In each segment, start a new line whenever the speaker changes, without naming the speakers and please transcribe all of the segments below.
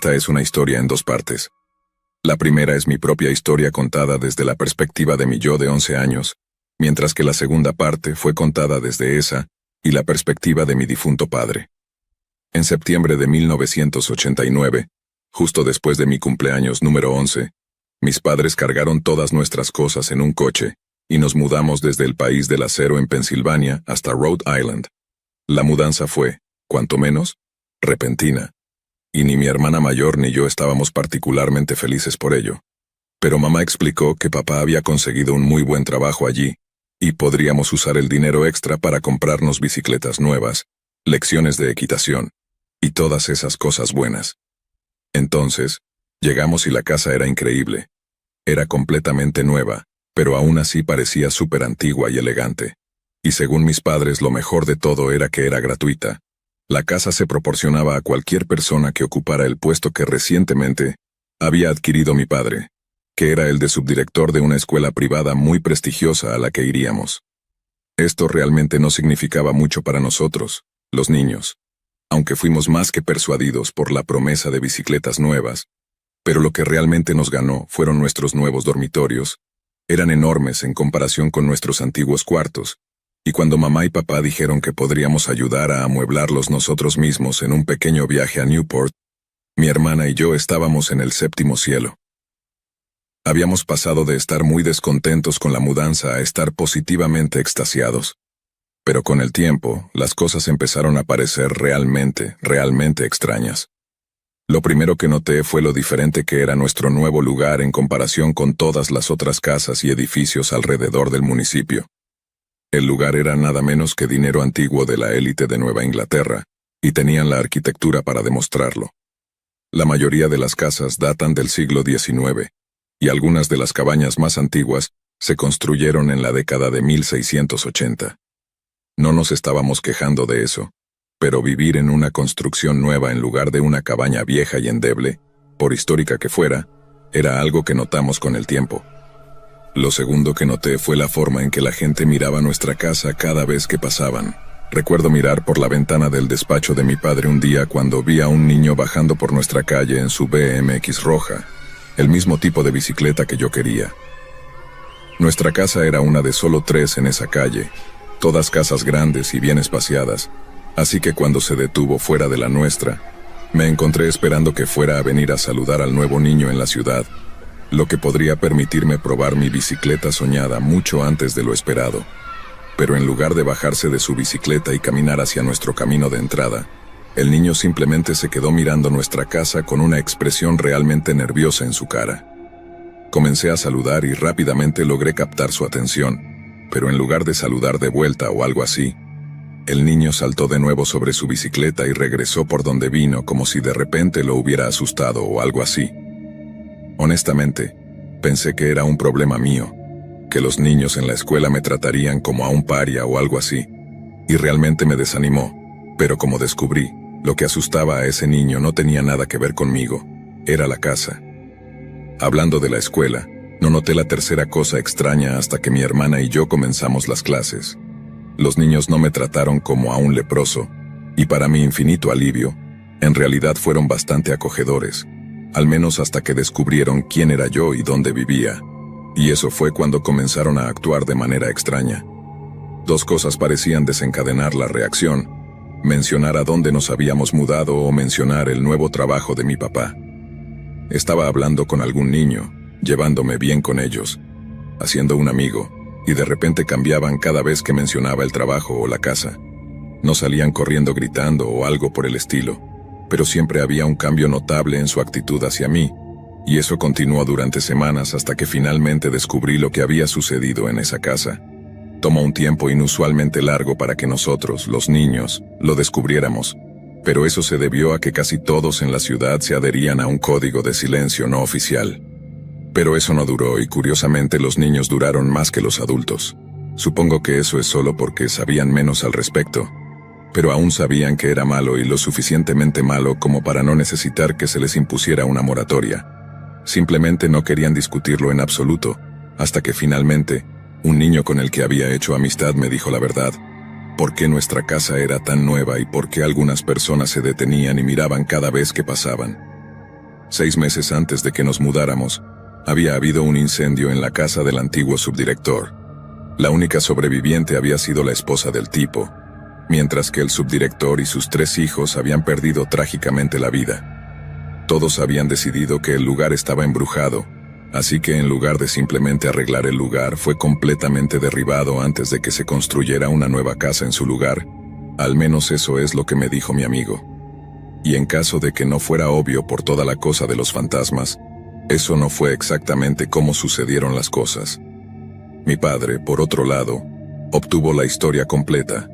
Esta es una historia en dos partes. La primera es mi propia historia contada desde la perspectiva de mi yo de 11 años, mientras que la segunda parte fue contada desde esa y la perspectiva de mi difunto padre. En septiembre de 1989, justo después de mi cumpleaños número 11, mis padres cargaron todas nuestras cosas en un coche y nos mudamos desde el país del acero en Pensilvania hasta Rhode Island. La mudanza fue, cuanto menos, repentina, y ni mi hermana mayor ni yo estábamos particularmente felices por ello. Pero mamá explicó que papá había conseguido un muy buen trabajo allí, y podríamos usar el dinero extra para comprarnos bicicletas nuevas, lecciones de equitación, y todas esas cosas buenas. Entonces, llegamos y la casa era increíble. Era completamente nueva, pero aún así parecía súper antigua y elegante. Y según mis padres, lo mejor de todo era que era gratuita. La casa se proporcionaba a cualquier persona que ocupara el puesto que recientemente había adquirido mi padre, que era el de subdirector de una escuela privada muy prestigiosa a la que iríamos. Esto realmente no significaba mucho para nosotros, los niños, aunque fuimos más que persuadidos por la promesa de bicicletas nuevas, pero lo que realmente nos ganó fueron nuestros nuevos dormitorios. Eran enormes en comparación con nuestros antiguos cuartos, y cuando mamá y papá dijeron que podríamos ayudar a amueblarlos nosotros mismos en un pequeño viaje a Newport, mi hermana y yo estábamos en el séptimo cielo. Habíamos pasado de estar muy descontentos con la mudanza a estar positivamente extasiados. Pero con el tiempo, las cosas empezaron a parecer realmente extrañas. Lo primero que noté fue lo diferente que era nuestro nuevo lugar en comparación con todas las otras casas y edificios alrededor del municipio. El lugar era nada menos que dinero antiguo de la élite de Nueva Inglaterra, y tenían la arquitectura para demostrarlo. La mayoría de las casas datan del siglo XIX, y algunas de las cabañas más antiguas se construyeron en la década de 1680. No nos estábamos quejando de eso, pero vivir en una construcción nueva en lugar de una cabaña vieja y endeble, por histórica que fuera, era algo que notamos con el tiempo. Lo segundo que noté fue la forma en que la gente miraba nuestra casa cada vez que pasaban. Recuerdo mirar por la ventana del despacho de mi padre un día cuando vi a un niño bajando por nuestra calle en su BMX roja, el mismo tipo de bicicleta que yo quería. Nuestra casa era una de solo 3 en esa calle, todas casas grandes y bien espaciadas, así que cuando se detuvo fuera de la nuestra, me encontré esperando que fuera a venir a saludar al nuevo niño en la ciudad, lo que podría permitirme probar mi bicicleta soñada mucho antes de lo esperado. Pero en lugar de bajarse de su bicicleta y caminar hacia nuestro camino de entrada, el niño simplemente se quedó mirando nuestra casa con una expresión realmente nerviosa en su cara. Comencé a saludar y rápidamente logré captar su atención, pero en lugar de saludar de vuelta o algo así, el niño saltó de nuevo sobre su bicicleta y regresó por donde vino como si de repente lo hubiera asustado o algo así. Honestamente, pensé que era un problema mío, que los niños en la escuela me tratarían como a un paria o algo así, y realmente me desanimó, pero como descubrí, lo que asustaba a ese niño no tenía nada que ver conmigo, era la casa. Hablando de la escuela, no noté la tercera cosa extraña hasta que mi hermana y yo comenzamos las clases. Los niños no me trataron como a un leproso, y para mi infinito alivio, en realidad fueron bastante acogedores, al menos hasta que descubrieron quién era yo y dónde vivía, y eso fue cuando comenzaron a actuar de manera extraña. 2 cosas parecían desencadenar la reacción: mencionar a dónde nos habíamos mudado o mencionar el nuevo trabajo de mi papá. Estaba hablando con algún niño, llevándome bien con ellos, haciendo un amigo, y de repente cambiaban cada vez que mencionaba el trabajo o la casa. No salían corriendo gritando o algo por el estilo, pero siempre había un cambio notable en su actitud hacia mí, y eso continuó durante semanas hasta que finalmente descubrí lo que había sucedido en esa casa. Tomó un tiempo inusualmente largo para que nosotros, los niños, lo descubriéramos, pero eso se debió a que casi todos en la ciudad se adherían a un código de silencio no oficial. Pero eso no duró y curiosamente los niños duraron más que los adultos. Supongo que eso es solo porque sabían menos al respecto, pero aún sabían que era malo y lo suficientemente malo como para no necesitar que se les impusiera una moratoria. Simplemente no querían discutirlo en absoluto, hasta que finalmente, un niño con el que había hecho amistad me dijo la verdad: por qué nuestra casa era tan nueva y por qué algunas personas se detenían y miraban cada vez que pasaban. 6 meses antes de que nos mudáramos, había habido un incendio en la casa del antiguo subdirector. La única sobreviviente había sido la esposa del tipo, mientras que el subdirector y sus 3 hijos habían perdido trágicamente la vida. Todos habían decidido que el lugar estaba embrujado, así que en lugar de simplemente arreglar el lugar, fue completamente derribado antes de que se construyera una nueva casa en su lugar. Al menos eso es lo que me dijo mi amigo. Y en caso de que no fuera obvio por toda la cosa de los fantasmas, eso no fue exactamente cómo sucedieron las cosas. Mi padre, por otro lado, obtuvo la historia completa,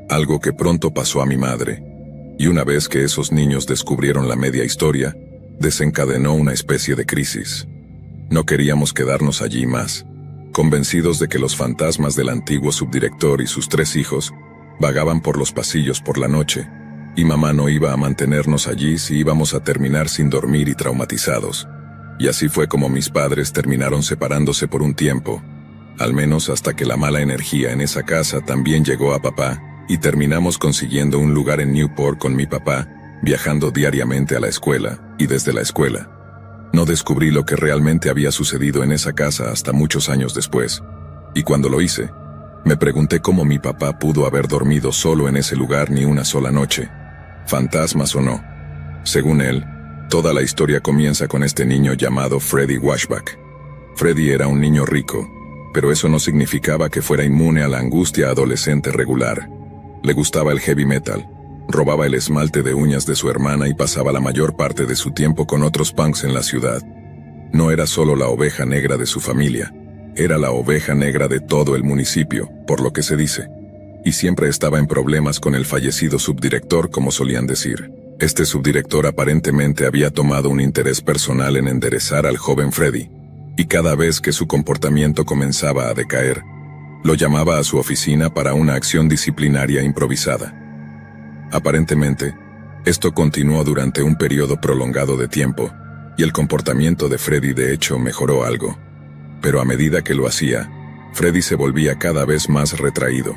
algo que pronto pasó a mi madre, y una vez que esos niños descubrieron la media historia, desencadenó una especie de crisis. No queríamos quedarnos allí más, convencidos de que los fantasmas del antiguo subdirector y sus 3 hijos vagaban por los pasillos por la noche, y mamá no iba a mantenernos allí si íbamos a terminar sin dormir y traumatizados. Y así fue como mis padres terminaron separándose por un tiempo, al menos hasta que la mala energía en esa casa también llegó a papá, y terminamos consiguiendo un lugar en Newport con mi papá, viajando diariamente a la escuela, y desde la escuela. No descubrí lo que realmente había sucedido en esa casa hasta muchos años después, y cuando lo hice, me pregunté cómo mi papá pudo haber dormido solo en ese lugar ni una sola noche, fantasmas o no. Según él, toda la historia comienza con este niño llamado Freddy Washback. Freddy era un niño rico, pero eso no significaba que fuera inmune a la angustia adolescente regular. Le gustaba el heavy metal, robaba el esmalte de uñas de su hermana y pasaba la mayor parte de su tiempo con otros punks en la ciudad. No era solo la oveja negra de su familia, era la oveja negra de todo el municipio, por lo que se dice. Y siempre estaba en problemas con el fallecido subdirector, como solían decir. Este subdirector aparentemente había tomado un interés personal en enderezar al joven Freddy, y cada vez que su comportamiento comenzaba a decaer, lo llamaba a su oficina para una acción disciplinaria improvisada. Aparentemente, esto continuó durante un periodo prolongado de tiempo, y el comportamiento de Freddy de hecho mejoró algo. Pero a medida que lo hacía, Freddy se volvía cada vez más retraído.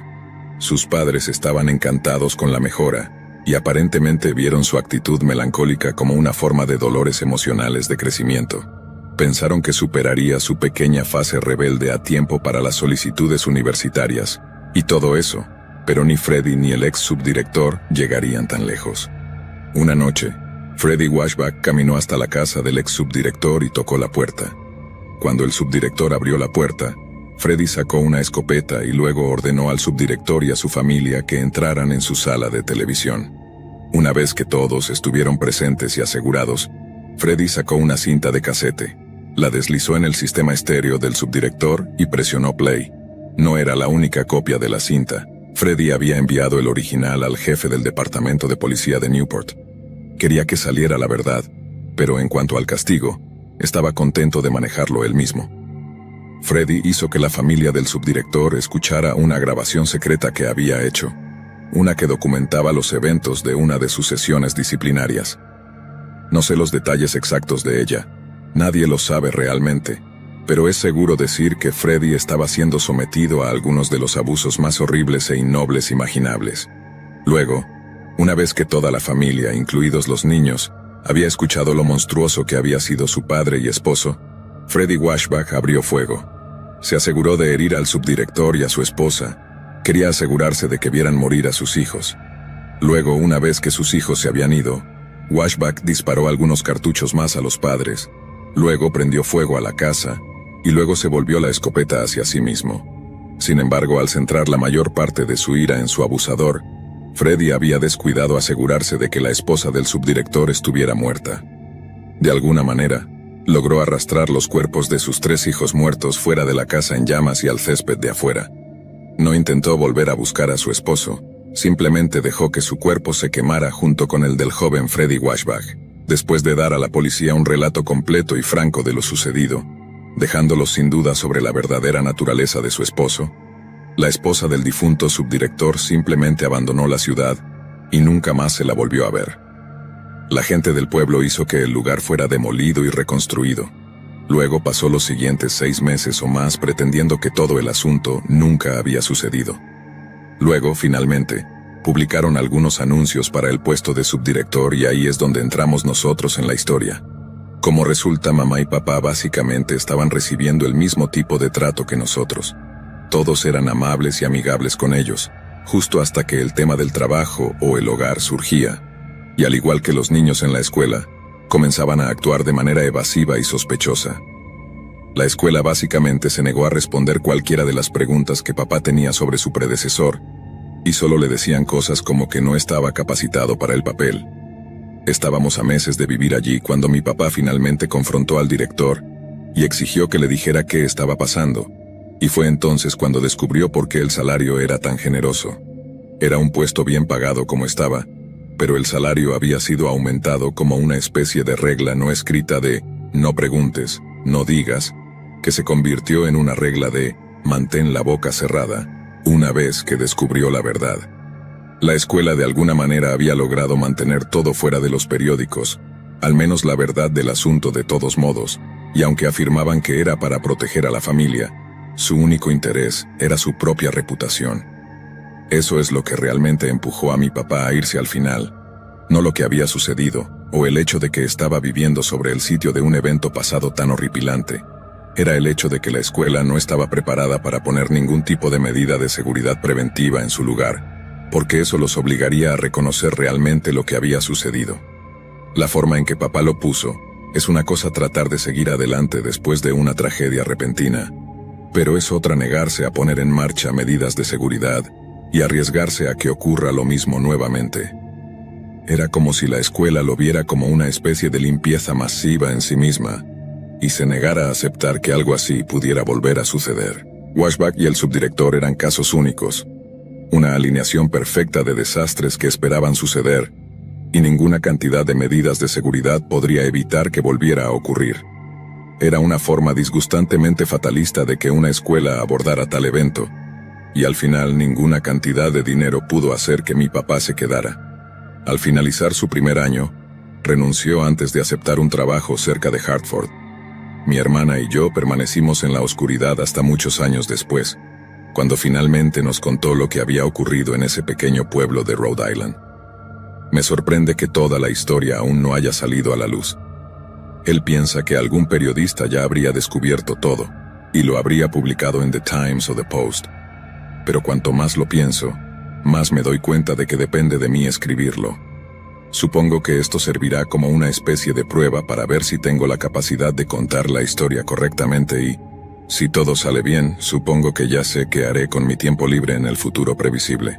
Sus padres estaban encantados con la mejora, y aparentemente vieron su actitud melancólica como una forma de dolores emocionales de crecimiento. Pensaron que superaría su pequeña fase rebelde a tiempo para las solicitudes universitarias, y todo eso, pero ni Freddy ni el ex subdirector llegarían tan lejos. Una noche, Freddy Washback caminó hasta la casa del ex subdirector y tocó la puerta. Cuando el subdirector abrió la puerta, Freddy sacó una escopeta y luego ordenó al subdirector y a su familia que entraran en su sala de televisión. Una vez que todos estuvieron presentes y asegurados, Freddy sacó una cinta de casete, la deslizó en el sistema estéreo del subdirector y presionó play. No era la única copia de la cinta. Freddy había enviado el original al jefe del departamento de policía de Newport. Quería que saliera la verdad, pero en cuanto al castigo, estaba contento de manejarlo él mismo. Freddy hizo que la familia del subdirector escuchara una grabación secreta que había hecho, una que documentaba los eventos de una de sus sesiones disciplinarias. No sé los detalles exactos de ella, nadie lo sabe realmente, pero es seguro decir que Freddy estaba siendo sometido a algunos de los abusos más horribles e innobles imaginables. Luego, una vez que toda la familia, incluidos los niños, había escuchado lo monstruoso que había sido su padre y esposo, Freddy Washback abrió fuego. Se aseguró de herir al subdirector y a su esposa. Quería asegurarse de que vieran morir a sus hijos. Luego, una vez que sus hijos se habían ido, Washback disparó algunos cartuchos más a los padres. Luego prendió fuego a la casa, y luego se volvió la escopeta hacia sí mismo. Sin embargo, al centrar la mayor parte de su ira en su abusador, Freddy había descuidado asegurarse de que la esposa del subdirector estuviera muerta. De alguna manera, logró arrastrar los cuerpos de sus 3 hijos muertos fuera de la casa en llamas y al césped de afuera. No intentó volver a buscar a su esposo, simplemente dejó que su cuerpo se quemara junto con el del joven Freddy Washback, después de dar a la policía un relato completo y franco de lo sucedido, dejándolos sin duda sobre la verdadera naturaleza de su esposo. La esposa del difunto subdirector simplemente abandonó la ciudad y nunca más se la volvió a ver. La gente del pueblo hizo que el lugar fuera demolido y reconstruido. Luego pasó los siguientes 6 meses o más pretendiendo que todo el asunto nunca había sucedido. Luego, finalmente, publicaron algunos anuncios para el puesto de subdirector y ahí es donde entramos nosotros en la historia. Como resulta, mamá y papá básicamente estaban recibiendo el mismo tipo de trato que nosotros. Todos eran amables y amigables con ellos, justo hasta que el tema del trabajo o el hogar surgía. Y al igual que los niños en la escuela, comenzaban a actuar de manera evasiva y sospechosa. La escuela básicamente se negó a responder cualquiera de las preguntas que papá tenía sobre su predecesor, y solo le decían cosas como que no estaba capacitado para el papel. Estábamos a meses de vivir allí cuando mi papá finalmente confrontó al director y exigió que le dijera qué estaba pasando, y fue entonces cuando descubrió por qué el salario era tan generoso. Era un puesto bien pagado como estaba, pero el salario había sido aumentado como una especie de regla no escrita de no preguntes, no digas, que se convirtió en una regla de mantén la boca cerrada, una vez que descubrió la verdad. La escuela de alguna manera había logrado mantener todo fuera de los periódicos, al menos la verdad del asunto de todos modos, y aunque afirmaban que era para proteger a la familia, su único interés era su propia reputación. Eso es lo que realmente empujó a mi papá a irse al final, no lo que había sucedido, o el hecho de que estaba viviendo sobre el sitio de un evento pasado tan horripilante. Era el hecho de que la escuela no estaba preparada para poner ningún tipo de medida de seguridad preventiva en su lugar, porque eso los obligaría a reconocer realmente lo que había sucedido. La forma en que papá lo puso, es una cosa tratar de seguir adelante después de una tragedia repentina, pero es otra negarse a poner en marcha medidas de seguridad y arriesgarse a que ocurra lo mismo nuevamente. Era como si la escuela lo viera como una especie de limpieza masiva en sí misma, y se negara a aceptar que algo así pudiera volver a suceder. Washback y el subdirector eran casos únicos, una alineación perfecta de desastres que esperaban suceder, y ninguna cantidad de medidas de seguridad podría evitar que volviera a ocurrir. Era una forma disgustantemente fatalista de que una escuela abordara tal evento, y al final ninguna cantidad de dinero pudo hacer que mi papá se quedara. Al finalizar su primer año, renunció antes de aceptar un trabajo cerca de Hartford. Mi hermana y yo permanecimos en la oscuridad hasta muchos años después, cuando finalmente nos contó lo que había ocurrido en ese pequeño pueblo de Rhode Island. Me sorprende que toda la historia aún no haya salido a la luz. Él piensa que algún periodista ya habría descubierto todo, y lo habría publicado en The Times o The Post. Pero cuanto más lo pienso, más me doy cuenta de que depende de mí escribirlo. Supongo que esto servirá como una especie de prueba para ver si tengo la capacidad de contar la historia correctamente y, si todo sale bien, supongo que ya sé qué haré con mi tiempo libre en el futuro previsible.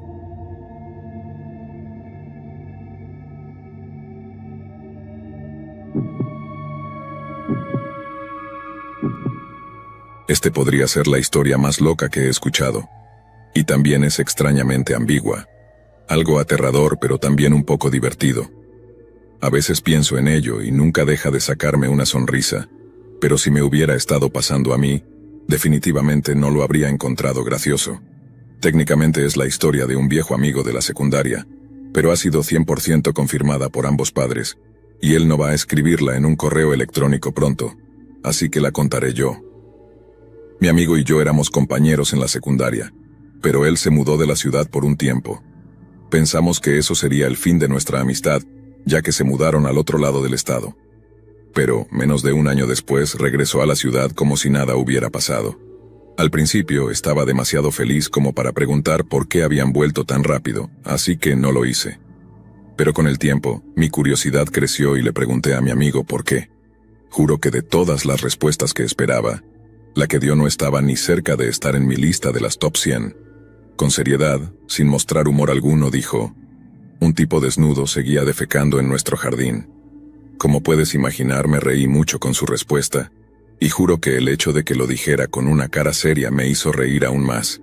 Este podría ser la historia más loca que he escuchado. Y también es extrañamente ambigua. Algo aterrador, pero también un poco divertido. A veces pienso en ello y nunca deja de sacarme una sonrisa, pero si me hubiera estado pasando a mí, definitivamente no lo habría encontrado gracioso. Técnicamente es la historia de un viejo amigo de la secundaria, pero ha sido 100% confirmada por ambos padres, y él no va a escribirla en un correo electrónico pronto, así que la contaré yo. Mi amigo y yo éramos compañeros en la secundaria, pero él se mudó de la ciudad por un tiempo. Pensamos que eso sería el fin de nuestra amistad, ya que se mudaron al otro lado del estado. Pero, menos de un año después, regresó a la ciudad como si nada hubiera pasado. Al principio estaba demasiado feliz como para preguntar por qué habían vuelto tan rápido, así que no lo hice. Pero con el tiempo, mi curiosidad creció y le pregunté a mi amigo por qué. Juro que de todas las respuestas que esperaba, la que dio no estaba ni cerca de estar en mi lista de las top 100. Con seriedad, sin mostrar humor alguno, dijo: un tipo desnudo seguía defecando en nuestro jardín. Como puedes imaginar, me reí mucho con su respuesta, y juro que el hecho de que lo dijera con una cara seria me hizo reír aún más.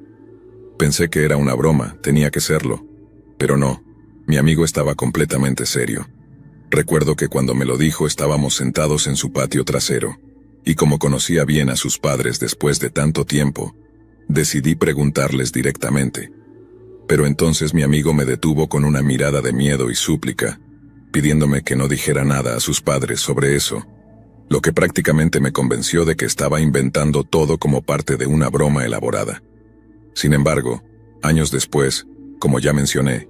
Pensé que era una broma, tenía que serlo. Pero no, mi amigo estaba completamente serio. Recuerdo que cuando me lo dijo estábamos sentados en su patio trasero, y como conocía bien a sus padres después de tanto tiempo, decidí preguntarles directamente. Pero entonces mi amigo me detuvo con una mirada de miedo y súplica, pidiéndome que no dijera nada a sus padres sobre eso, lo que prácticamente me convenció de que estaba inventando todo como parte de una broma elaborada. Sin embargo, años después, como ya mencioné,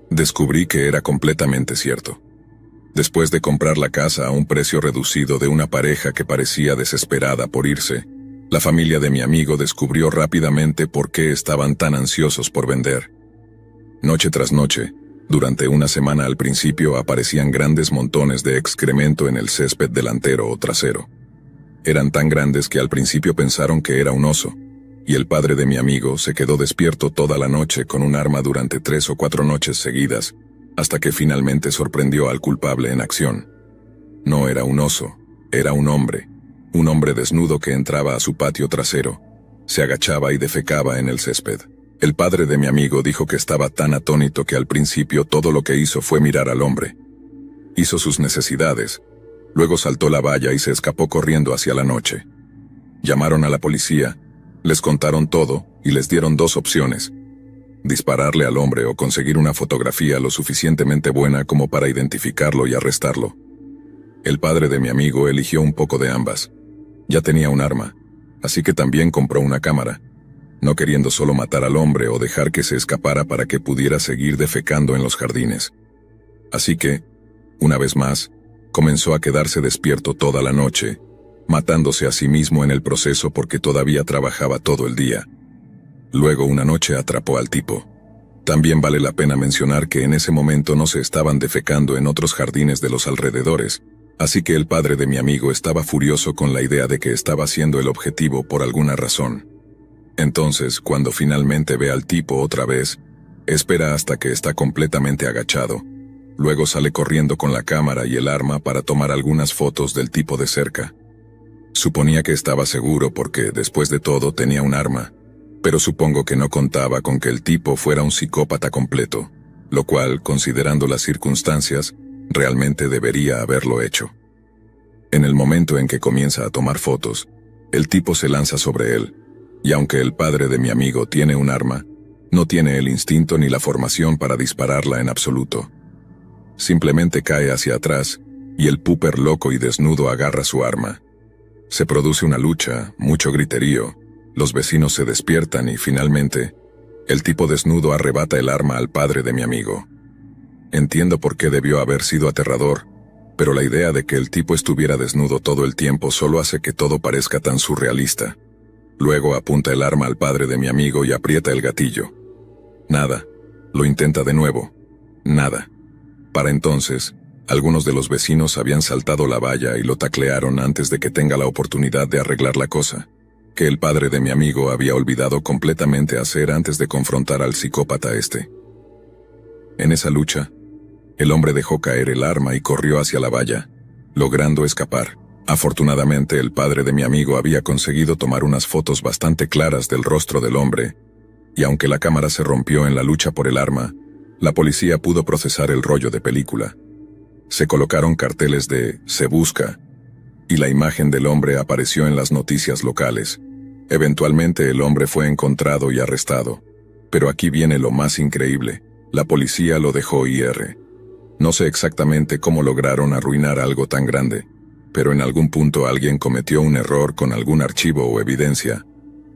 descubrí que era completamente cierto. Después de comprar la casa a un precio reducido de una pareja que parecía desesperada por irse, la familia de mi amigo descubrió rápidamente por qué estaban tan ansiosos por vender. Noche tras noche, durante una semana al principio aparecían grandes montones de excremento en el césped delantero o trasero. Eran tan grandes que al principio pensaron que era un oso, y el padre de mi amigo se quedó despierto toda la noche con un arma durante 3 o 4 noches seguidas, hasta que finalmente sorprendió al culpable en acción. No era un oso, era un hombre desnudo que entraba a su patio trasero, se agachaba y defecaba en el césped. El padre de mi amigo dijo que estaba tan atónito que al principio todo lo que hizo fue mirar al hombre. Hizo sus necesidades, luego saltó la valla y se escapó corriendo hacia la noche. Llamaron a la policía, les contaron todo y les dieron 2 opciones: dispararle al hombre o conseguir una fotografía lo suficientemente buena como para identificarlo y arrestarlo. El padre de mi amigo eligió un poco de ambas. Ya tenía un arma, así que también compró una cámara, no queriendo solo matar al hombre o dejar que se escapara para que pudiera seguir defecando en los jardines. Así que, una vez más, comenzó a quedarse despierto toda la noche, matándose a sí mismo en el proceso porque todavía trabajaba todo el día. Luego una noche atrapó al tipo. También vale la pena mencionar que en ese momento no se estaban defecando en otros jardines de los alrededores, así que el padre de mi amigo estaba furioso con la idea de que estaba siendo el objetivo por alguna razón. Entonces, cuando finalmente ve al tipo otra vez, espera hasta que está completamente agachado. Luego sale corriendo con la cámara y el arma para tomar algunas fotos del tipo de cerca. Suponía que estaba seguro porque, después de todo, tenía un arma, pero supongo que no contaba con que el tipo fuera un psicópata completo, lo cual, considerando las circunstancias, realmente debería haberlo hecho. En el momento en que comienza a tomar fotos, el tipo se lanza sobre él, y aunque el padre de mi amigo tiene un arma, no tiene el instinto ni la formación para dispararla en absoluto. Simplemente cae hacia atrás, y el púper loco y desnudo agarra su arma. Se produce una lucha, mucho griterío, los vecinos se despiertan y finalmente, el tipo desnudo arrebata el arma al padre de mi amigo. Entiendo por qué debió haber sido aterrador, pero la idea de que el tipo estuviera desnudo todo el tiempo solo hace que todo parezca tan surrealista. Luego apunta el arma al padre de mi amigo y aprieta el gatillo. Nada. Lo intenta de nuevo. Nada. Para entonces, algunos de los vecinos habían saltado la valla y lo taclearon antes de que tenga la oportunidad de arreglar la cosa, que el padre de mi amigo había olvidado completamente hacer antes de confrontar al psicópata este. En esa lucha, el hombre dejó caer el arma y corrió hacia la valla, logrando escapar. Afortunadamente, el padre de mi amigo había conseguido tomar unas fotos bastante claras del rostro del hombre, y aunque la cámara se rompió en la lucha por el arma, la policía pudo procesar el rollo de película. Se colocaron carteles de "Se busca", y la imagen del hombre apareció en las noticias locales. Eventualmente el hombre fue encontrado y arrestado. Pero aquí viene lo más increíble: la policía lo dejó ir. No sé exactamente cómo lograron arruinar algo tan grande, pero en algún punto alguien cometió un error con algún archivo o evidencia,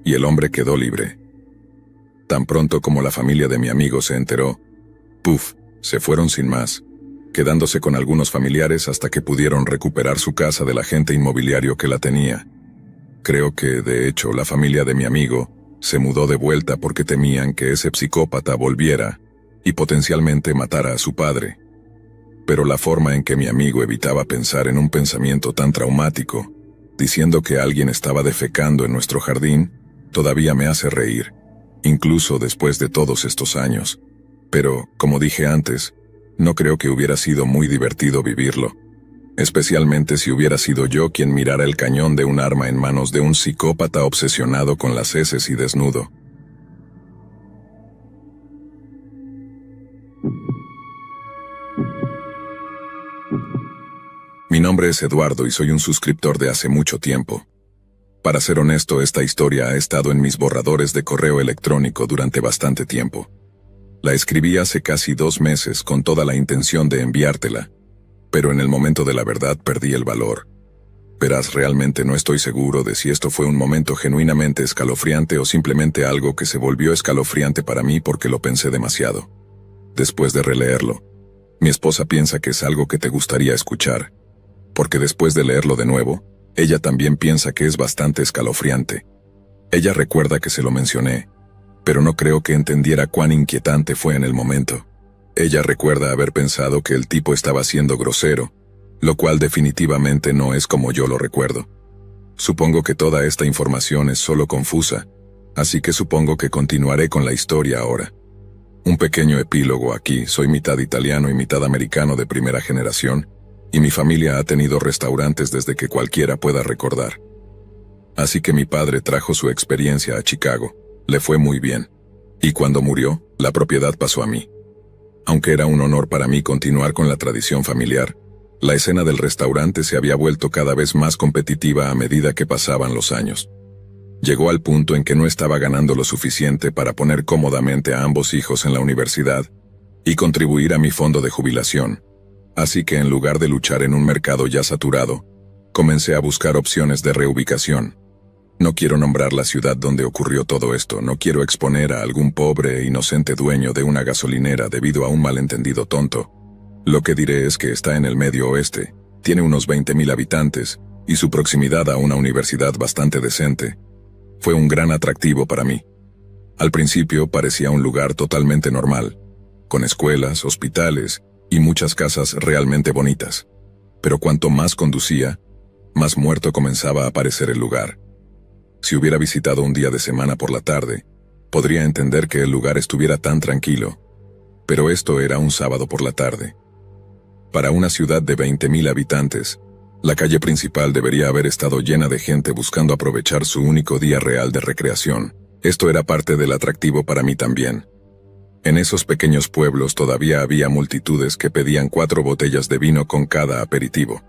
y el hombre quedó libre. Tan pronto como la familia de mi amigo se enteró, ¡puf!, se fueron sin más, quedándose con algunos familiares hasta que pudieron recuperar su casa del agente inmobiliario que la tenía. Creo que, de hecho, la familia de mi amigo se mudó de vuelta porque temían que ese psicópata volviera y potencialmente matara a su padre. Pero la forma en que mi amigo evitaba pensar en un pensamiento tan traumático, diciendo que alguien estaba defecando en nuestro jardín, todavía me hace reír, incluso después de todos estos años. Pero, como dije antes, no creo que hubiera sido muy divertido vivirlo, especialmente si hubiera sido yo quien mirara el cañón de un arma en manos de un psicópata obsesionado con las heces y desnudo. Mi nombre es Eduardo y soy un suscriptor de hace mucho tiempo. Para ser honesto, esta historia ha estado en mis borradores de correo electrónico durante bastante tiempo. La escribí hace casi 2 meses con toda la intención de enviártela, pero en el momento de la verdad perdí el valor. Verás, realmente no estoy seguro de si esto fue un momento genuinamente escalofriante o simplemente algo que se volvió escalofriante para mí porque lo pensé demasiado. Después de releerlo, Mi esposa piensa que es algo que te gustaría escuchar, porque después de leerlo de nuevo, ella también piensa que es bastante escalofriante. Ella recuerda que se lo mencioné, pero no creo que entendiera cuán inquietante fue en el momento. Ella recuerda haber pensado que el tipo estaba siendo grosero, lo cual definitivamente no es como yo lo recuerdo. Supongo que toda esta información es solo confusa, así que supongo que continuaré con la historia ahora. Un pequeño epílogo aquí: soy mitad italiano y mitad americano de primera generación, y mi familia ha tenido restaurantes desde que cualquiera pueda recordar. Así que mi padre trajo su experiencia a Chicago, le fue muy bien, y cuando murió, la propiedad pasó a mí. Aunque era un honor para mí continuar con la tradición familiar, la escena del restaurante se había vuelto cada vez más competitiva a medida que pasaban los años. Llegó al punto en que no estaba ganando lo suficiente para poner cómodamente a ambos hijos en la universidad y contribuir a mi fondo de jubilación. Así que en lugar de luchar en un mercado ya saturado, comencé a buscar opciones de reubicación. No quiero nombrar la ciudad donde ocurrió todo esto, no quiero exponer a algún pobre e inocente dueño de una gasolinera debido a un malentendido tonto. Lo que diré es que está en el medio oeste, tiene unos 20,000 habitantes, y su proximidad a una universidad bastante decente fue un gran atractivo para mí. Al principio parecía un lugar totalmente normal, con escuelas, hospitales y muchas casas realmente bonitas. Pero cuanto más conducía, más muerto comenzaba a parecer el lugar. Si hubiera visitado un día de semana por la tarde, podría entender que el lugar estuviera tan tranquilo, pero esto era un sábado por la tarde. Para una ciudad de 20,000 habitantes, la calle principal debería haber estado llena de gente buscando aprovechar su único día real de recreación. Esto era parte del atractivo para mí también. En esos pequeños pueblos todavía había multitudes que pedían 4 botellas de vino con cada aperitivo,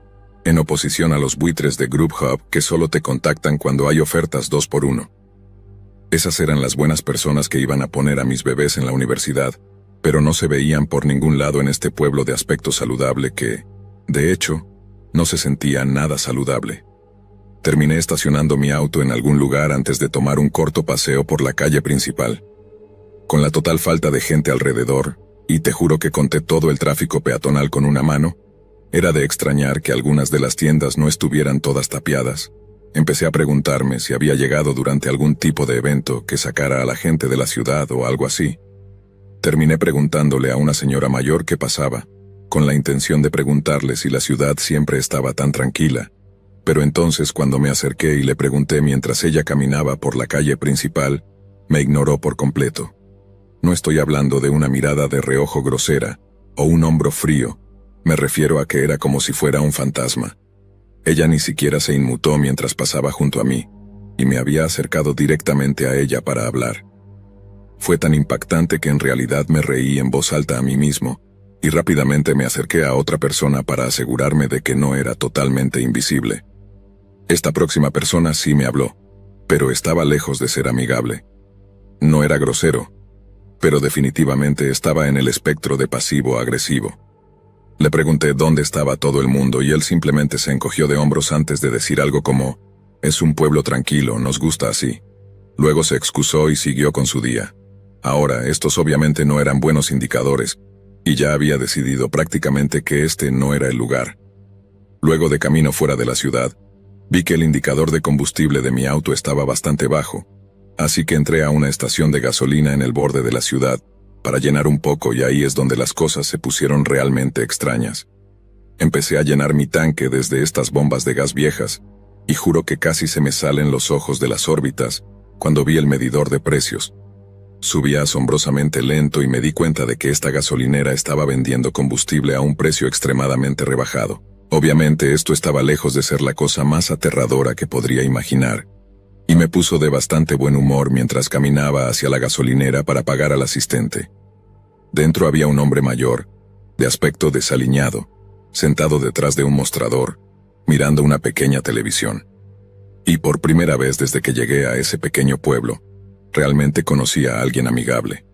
en oposición a los buitres de Grubhub que solo te contactan cuando hay ofertas 2x1. Esas eran las buenas personas que iban a poner a mis bebés en la universidad, pero no se veían por ningún lado en este pueblo de aspecto saludable que, de hecho, no se sentía nada saludable. Terminé estacionando mi auto en algún lugar antes de tomar un corto paseo por la calle principal. Con la total falta de gente alrededor, y te juro que conté todo el tráfico peatonal con una mano, era de extrañar que algunas de las tiendas no estuvieran todas tapiadas. Empecé a preguntarme si había llegado durante algún tipo de evento que sacara a la gente de la ciudad o algo así. Terminé preguntándole a una señora mayor qué pasaba, con la intención de preguntarle si la ciudad siempre estaba tan tranquila. Pero entonces cuando me acerqué y le pregunté mientras ella caminaba por la calle principal, me ignoró por completo. No estoy hablando de una mirada de reojo grosera o un hombro frío. Me refiero a que era como si fuera un fantasma. Ella ni siquiera se inmutó mientras pasaba junto a mí, y me había acercado directamente a ella para hablar. Fue tan impactante que en realidad me reí en voz alta a mí mismo, y rápidamente me acerqué a otra persona para asegurarme de que no era totalmente invisible. Esta próxima persona sí me habló, pero estaba lejos de ser amigable. No era grosero, pero definitivamente estaba en el espectro de pasivo-agresivo. Le pregunté dónde estaba todo el mundo y él simplemente se encogió de hombros antes de decir algo como, «Es un pueblo tranquilo, nos gusta así». Luego se excusó y siguió con su día. Ahora, estos obviamente no eran buenos indicadores, y ya había decidido prácticamente que este no era el lugar. Luego de camino fuera de la ciudad, vi que el indicador de combustible de mi auto estaba bastante bajo, así que entré a una estación de gasolina en el borde de la ciudad, para llenar un poco, y ahí es donde las cosas se pusieron realmente extrañas. Empecé a llenar mi tanque desde estas bombas de gas viejas, y juro que casi se me salen los ojos de las órbitas cuando vi el medidor de precios. Subía asombrosamente lento y me di cuenta de que esta gasolinera estaba vendiendo combustible a un precio extremadamente rebajado. Obviamente esto estaba lejos de ser la cosa más aterradora que podría imaginar, y me puso de bastante buen humor mientras caminaba hacia la gasolinera para pagar al asistente. Dentro había un hombre mayor, de aspecto desaliñado, sentado detrás de un mostrador, mirando una pequeña televisión. Y por primera vez desde que llegué a ese pequeño pueblo, realmente conocí a alguien amigable.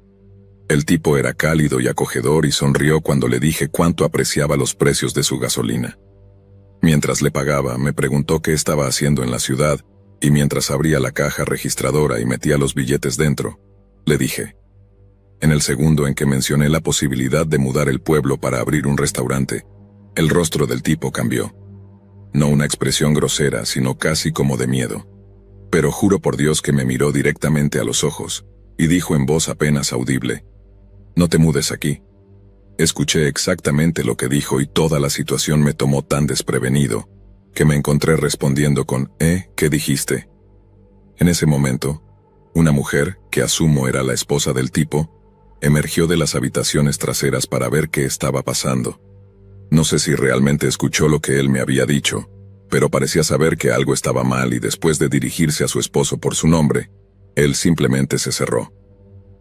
El tipo era cálido y acogedor y sonrió cuando le dije cuánto apreciaba los precios de su gasolina. Mientras le pagaba, me preguntó qué estaba haciendo en la ciudad, y mientras abría la caja registradora y metía los billetes dentro, le dije, En el segundo en que mencioné la posibilidad de mudar el pueblo para abrir un restaurante, el rostro del tipo cambió. No una expresión grosera, sino casi como de miedo. Pero juro por Dios que me miró directamente a los ojos, y dijo en voz apenas audible: «No te mudes aquí». Escuché exactamente lo que dijo y toda la situación me tomó tan desprevenido, que me encontré respondiendo con ¿qué dijiste? En ese momento, una mujer, que asumo era la esposa del tipo, emergió de las habitaciones traseras para ver qué estaba pasando. No sé si realmente escuchó lo que él me había dicho, pero parecía saber que algo estaba mal y después de dirigirse a su esposo por su nombre, él simplemente se cerró.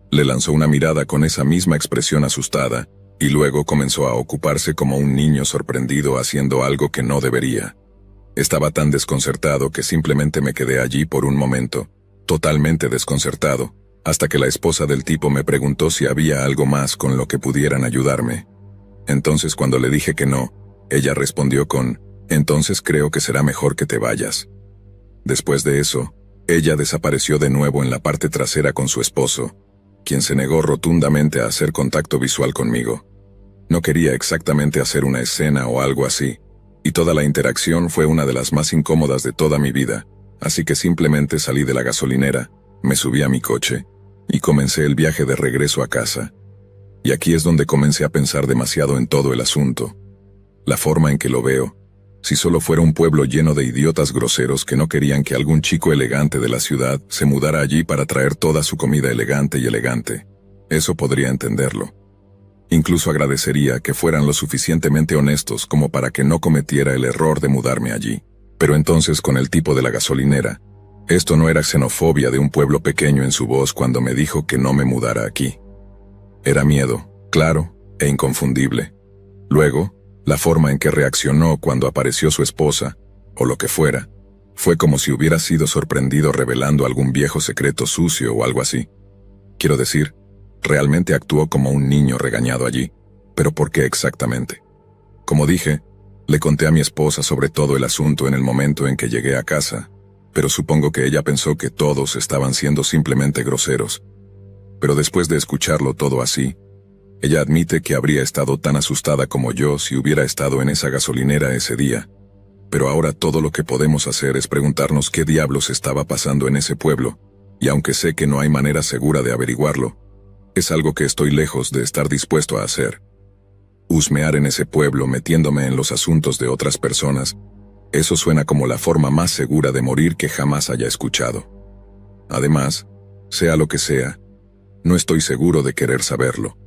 Le lanzó una mirada con esa misma expresión asustada, y luego comenzó a ocuparse como un niño sorprendido haciendo algo que no debería. Estaba tan desconcertado que simplemente me quedé allí por un momento, totalmente desconcertado, hasta que la esposa del tipo me preguntó si había algo más con lo que pudieran ayudarme. Entonces cuando le dije que no, ella respondió con: «Entonces creo que será mejor que te vayas». Después de eso, ella desapareció de nuevo en la parte trasera con su esposo, quien se negó rotundamente a hacer contacto visual conmigo. No quería exactamente hacer una escena o algo así, y toda la interacción fue una de las más incómodas de toda mi vida, así que simplemente salí de la gasolinera, me subí a mi coche, y comencé el viaje de regreso a casa. Y aquí es donde comencé a pensar demasiado en todo el asunto. La forma en que lo veo, si solo fuera un pueblo lleno de idiotas groseros que no querían que algún chico elegante de la ciudad se mudara allí para traer toda su comida elegante y elegante, eso podría entenderlo. Incluso agradecería que fueran lo suficientemente honestos como para que no cometiera el error de mudarme allí. Pero entonces con el tipo de la gasolinera, esto no era xenofobia de un pueblo pequeño en su voz cuando me dijo que no me mudara aquí. Era miedo, claro, e inconfundible. Luego, la forma en que reaccionó cuando apareció su esposa, o lo que fuera, fue como si hubiera sido sorprendido revelando algún viejo secreto sucio o algo así. Quiero decir, realmente actuó como un niño regañado allí. ¿Pero por qué exactamente? Como dije, le conté a mi esposa sobre todo el asunto en el momento en que llegué a casa, pero supongo que ella pensó que todos estaban siendo simplemente groseros. Pero después de escucharlo todo así, ella admite que habría estado tan asustada como yo si hubiera estado en esa gasolinera ese día. Pero ahora todo lo que podemos hacer es preguntarnos qué diablos estaba pasando en ese pueblo, y aunque sé que no hay manera segura de averiguarlo, es algo que estoy lejos de estar dispuesto a hacer. Husmear en ese pueblo metiéndome en los asuntos de otras personas, eso suena como la forma más segura de morir que jamás haya escuchado. Además, sea lo que sea, no estoy seguro de querer saberlo.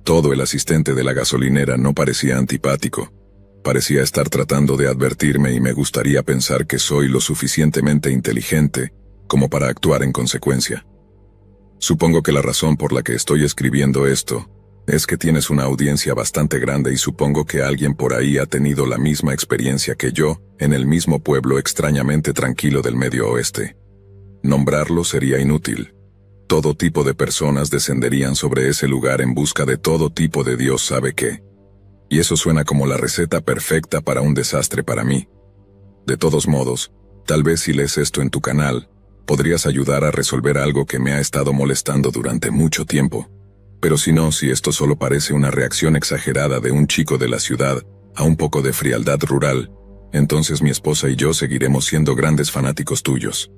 Todo el asistente de la gasolinera no parecía antipático. Parecía estar tratando de advertirme y me gustaría pensar que soy lo suficientemente inteligente como para actuar en consecuencia. Supongo que la razón por la que estoy escribiendo esto es que tienes una audiencia bastante grande y supongo que alguien por ahí ha tenido la misma experiencia que yo en el mismo pueblo extrañamente tranquilo del Medio Oeste. Nombrarlo sería inútil. Todo tipo de personas descenderían sobre ese lugar en busca de todo tipo de Dios sabe qué. Y eso suena como la receta perfecta para un desastre para mí. De todos modos, tal vez si lees esto en tu canal, podrías ayudar a resolver algo que me ha estado molestando durante mucho tiempo. Pero si no, si esto solo parece una reacción exagerada de un chico de la ciudad a un poco de frialdad rural, entonces mi esposa y yo seguiremos siendo grandes fanáticos tuyos.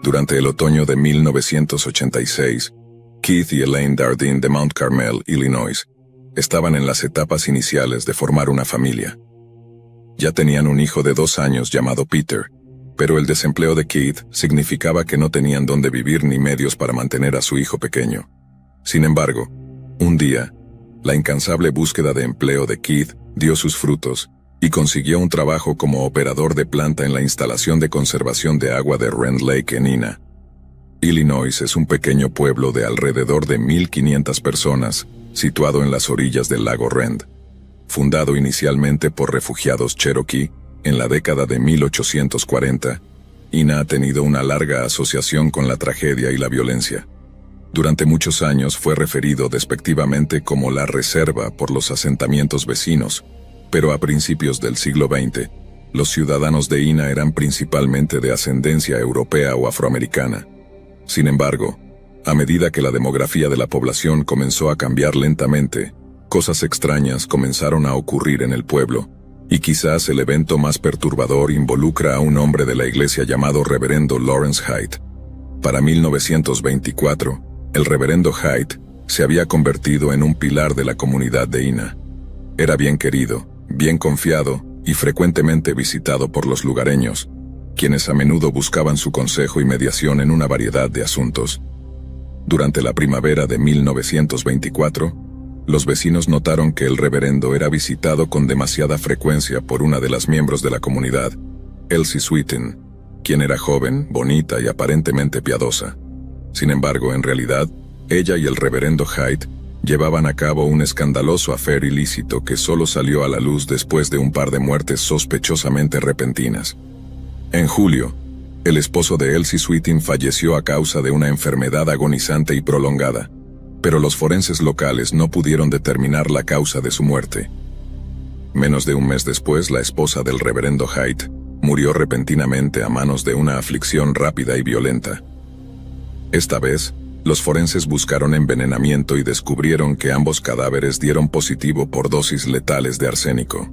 Durante el otoño de 1986, Keith y Elaine Dardine de Mount Carmel, Illinois, estaban en las etapas iniciales de formar una familia. Ya tenían un hijo de 2 años llamado Peter, pero el desempleo de Keith significaba que no tenían dónde vivir ni medios para mantener a su hijo pequeño. Sin embargo, un día, la incansable búsqueda de empleo de Keith dio sus frutos, y consiguió un trabajo como operador de planta en la instalación de conservación de agua de Rend Lake en Ina. Illinois es un pequeño pueblo de alrededor de 1,500 personas, situado en las orillas del lago Rend. Fundado inicialmente por refugiados Cherokee, en la década de 1840, Ina ha tenido una larga asociación con la tragedia y la violencia. Durante muchos años fue referido despectivamente como la reserva por los asentamientos vecinos, pero a principios del siglo XX, Los ciudadanos de Ina eran principalmente de ascendencia europea o afroamericana. Sin embargo, a medida que la demografía de la población comenzó a cambiar lentamente, cosas extrañas comenzaron a ocurrir en el pueblo, y quizás el evento más perturbador involucra a un hombre de la iglesia llamado Reverendo Lawrence Hyde. Para 1924, el Reverendo Hyde se había convertido en un pilar de la comunidad de Ina. Era bien querido, bien confiado y frecuentemente visitado por los lugareños, quienes a menudo buscaban su consejo y mediación en una variedad de asuntos. Durante la primavera de 1924, los vecinos notaron que el reverendo era visitado con demasiada frecuencia por una de las miembros de la comunidad, Elsie Sweetin, quien era joven, bonita y aparentemente piadosa. Sin embargo, en realidad, ella y el reverendo Hyde llevaban a cabo un escandaloso affair ilícito que solo salió a la luz después de un par de muertes sospechosamente repentinas. En julio, el esposo de Elsie Sweetin falleció a causa de una enfermedad agonizante y prolongada, pero los forenses locales no pudieron determinar la causa de su muerte. Menos de un mes después, la esposa del reverendo Hyde murió repentinamente a manos de una aflicción rápida y violenta. Esta vez, los forenses buscaron envenenamiento y descubrieron que ambos cadáveres dieron positivo por dosis letales de arsénico.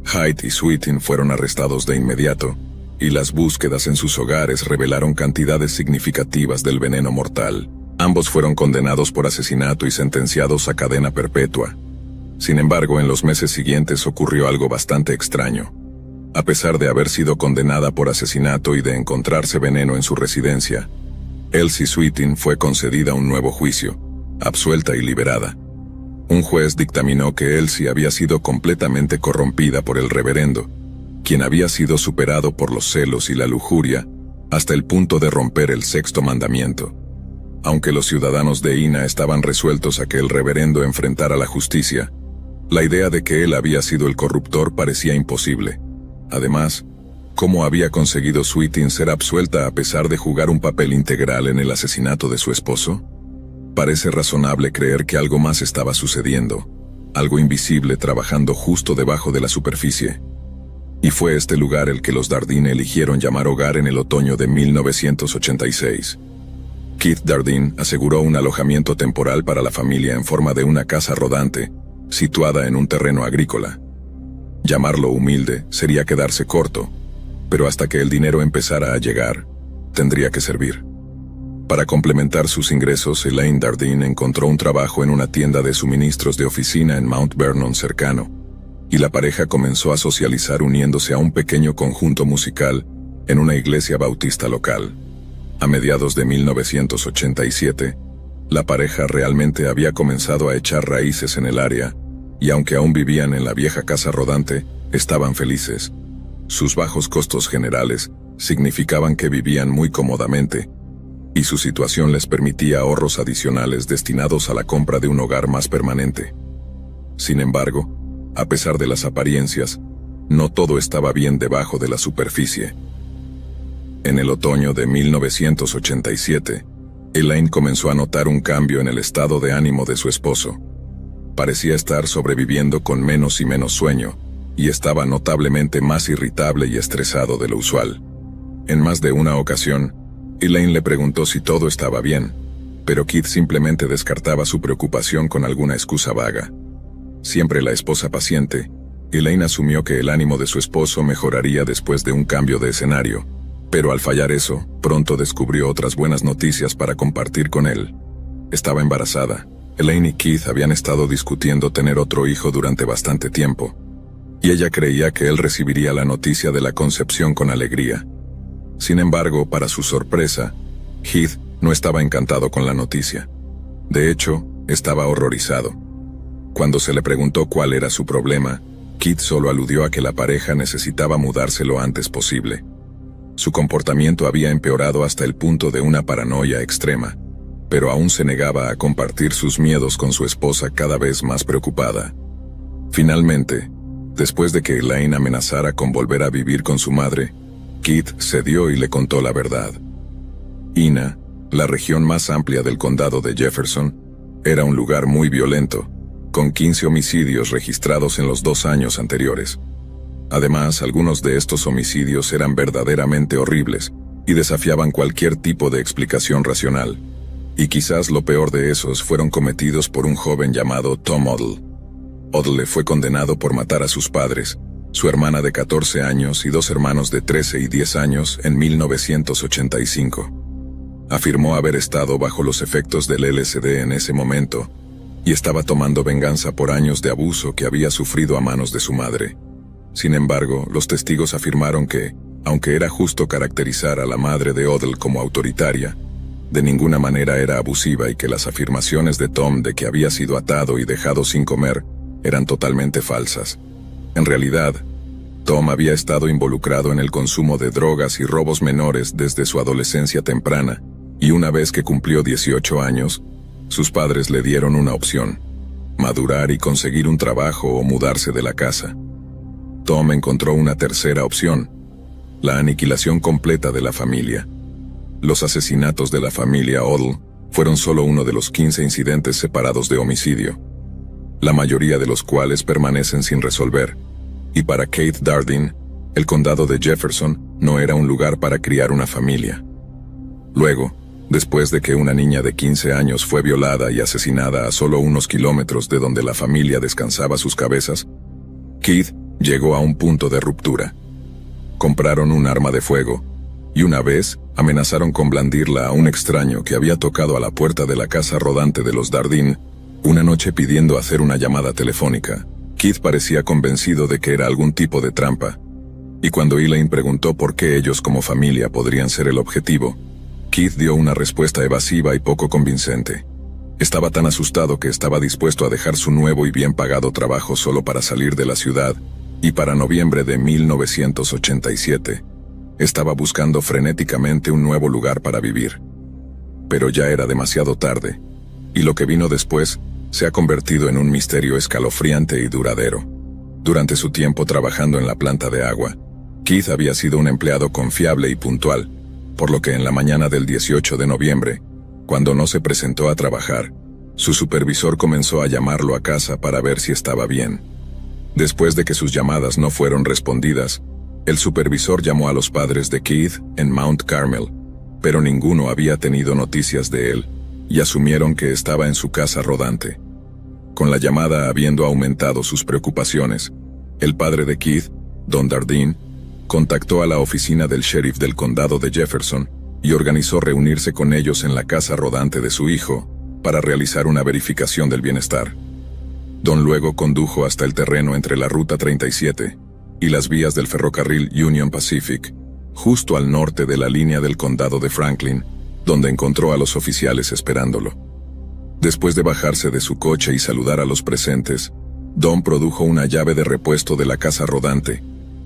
Hyde y Sweetin fueron arrestados de inmediato, y las búsquedas en sus hogares revelaron cantidades significativas del veneno mortal. Ambos fueron condenados por asesinato y sentenciados a cadena perpetua. Sin embargo, en los meses siguientes ocurrió algo bastante extraño. A pesar de haber sido condenada por asesinato y de encontrarse veneno en su residencia, Elsie Sweetin fue concedida un nuevo juicio, absuelta y liberada. Un juez dictaminó que Elsie había sido completamente corrompida por el reverendo, quien había sido superado por los celos y la lujuria, hasta el punto de romper el sexto mandamiento. Aunque los ciudadanos de Ina estaban resueltos a que el reverendo enfrentara la justicia, la idea de que él había sido el corruptor parecía imposible. Además, ¿cómo había conseguido Sweetin ser absuelta a pesar de jugar un papel integral en el asesinato de su esposo? Parece razonable creer que algo más estaba sucediendo, algo invisible trabajando justo debajo de la superficie. Y fue este lugar el que los Dardine eligieron llamar hogar en el otoño de 1986. Keith Dardine aseguró un alojamiento temporal para la familia en forma de una casa rodante, situada en un terreno agrícola. Llamarlo humilde sería quedarse corto, pero hasta que el dinero empezara a llegar, tendría que servir. Para complementar sus ingresos, Elaine Dardine encontró un trabajo en una tienda de suministros de oficina en Mount Vernon cercano, y la pareja comenzó a socializar uniéndose a un pequeño conjunto musical en una iglesia bautista local. A mediados de 1987, la pareja realmente había comenzado a echar raíces en el área, y aunque aún vivían en la vieja casa rodante, estaban felices. Sus bajos costos generales significaban que vivían muy cómodamente, y su situación les permitía ahorros adicionales destinados a la compra de un hogar más permanente. Sin embargo, a pesar de las apariencias, no todo estaba bien debajo de la superficie. En el otoño de 1987, Elaine comenzó a notar un cambio en el estado de ánimo de su esposo. Parecía estar sobreviviendo con menos y menos sueño, y estaba notablemente más irritable y estresado de lo usual. En más de una ocasión, Elaine le preguntó si todo estaba bien, pero Keith simplemente descartaba su preocupación con alguna excusa vaga. Siempre la esposa paciente, Elaine asumió que el ánimo de su esposo mejoraría después de un cambio de escenario, pero al fallar eso, pronto descubrió otras buenas noticias para compartir con él. Estaba embarazada. Elaine y Keith habían estado discutiendo tener otro hijo durante bastante tiempo, y ella creía que él recibiría la noticia de la concepción con alegría. Sin embargo, para su sorpresa, Keith no estaba encantado con la noticia. De hecho, estaba horrorizado. Cuando se le preguntó cuál era su problema, Keith solo aludió a que la pareja necesitaba mudarse lo antes posible. Su comportamiento había empeorado hasta el punto de una paranoia extrema, pero aún se negaba a compartir sus miedos con su esposa cada vez más preocupada. Finalmente, después de que Elaine amenazara con volver a vivir con su madre, Keith cedió y le contó la verdad. Ina, la región más amplia del condado de Jefferson, era un lugar muy violento, con 15 homicidios registrados en los 2 años anteriores. Además, algunos de estos homicidios eran verdaderamente horribles y desafiaban cualquier tipo de explicación racional. Y quizás lo peor de esos fueron cometidos por un joven llamado Tom Odle. Odle fue condenado por matar a sus padres, su hermana de 14 años y dos hermanos de 13 y 10 años en 1985. Afirmó haber estado bajo los efectos del LSD en ese momento y estaba tomando venganza por años de abuso que había sufrido a manos de su madre. Sin embargo, los testigos afirmaron que, aunque era justo caracterizar a la madre de Odle como autoritaria, de ninguna manera era abusiva y que las afirmaciones de Tom de que había sido atado y dejado sin comer eran totalmente falsas. En realidad, Tom había estado involucrado en el consumo de drogas y robos menores desde su adolescencia temprana, y una vez que cumplió 18 años, sus padres le dieron una opción: madurar y conseguir un trabajo o mudarse de la casa. Tom encontró una tercera opción: la aniquilación completa de la familia. Los asesinatos de la familia Odle fueron solo uno de los 15 incidentes separados de homicidio, la mayoría de los cuales permanecen sin resolver. Y para Keith Dardeen, el condado de Jefferson no era un lugar para criar una familia. Luego, después de que una niña de 15 años fue violada y asesinada a solo unos kilómetros de donde la familia descansaba sus cabezas, Keith llegó a un punto de ruptura. Compraron un arma de fuego, y una vez amenazaron con blandirla a un extraño que había tocado a la puerta de la casa rodante de los Dardeen una noche pidiendo hacer una llamada telefónica. Keith parecía convencido de que era algún tipo de trampa, y cuando Elaine preguntó por qué ellos como familia podrían ser el objetivo, Keith dio una respuesta evasiva y poco convincente. Estaba tan asustado que estaba dispuesto a dejar su nuevo y bien pagado trabajo solo para salir de la ciudad, y para noviembre de 1987, estaba buscando frenéticamente un nuevo lugar para vivir. Pero ya era demasiado tarde, y lo que vino después se ha convertido en un misterio escalofriante y duradero. Durante su tiempo trabajando en la planta de agua, Keith había sido un empleado confiable y puntual, por lo que en la mañana del 18 de noviembre, cuando no se presentó a trabajar, su supervisor comenzó a llamarlo a casa para ver si estaba bien. Después de que sus llamadas no fueron respondidas, el supervisor llamó a los padres de Keith en Mount Carmel, pero ninguno había tenido noticias de él, y asumieron que estaba en su casa rodante. Con la llamada habiendo aumentado sus preocupaciones, el padre de Keith, Don Dardeen, contactó a la oficina del sheriff del condado de Jefferson y organizó reunirse con ellos en la casa rodante de su hijo para realizar una verificación del bienestar. Don luego condujo hasta el terreno entre la Ruta 37 y las vías del ferrocarril Union Pacific, justo al norte de la línea del condado de Franklin, donde encontró a los oficiales esperándolo. Después de bajarse de su coche y saludar a los presentes, Don produjo una llave de repuesto de la casa rodante,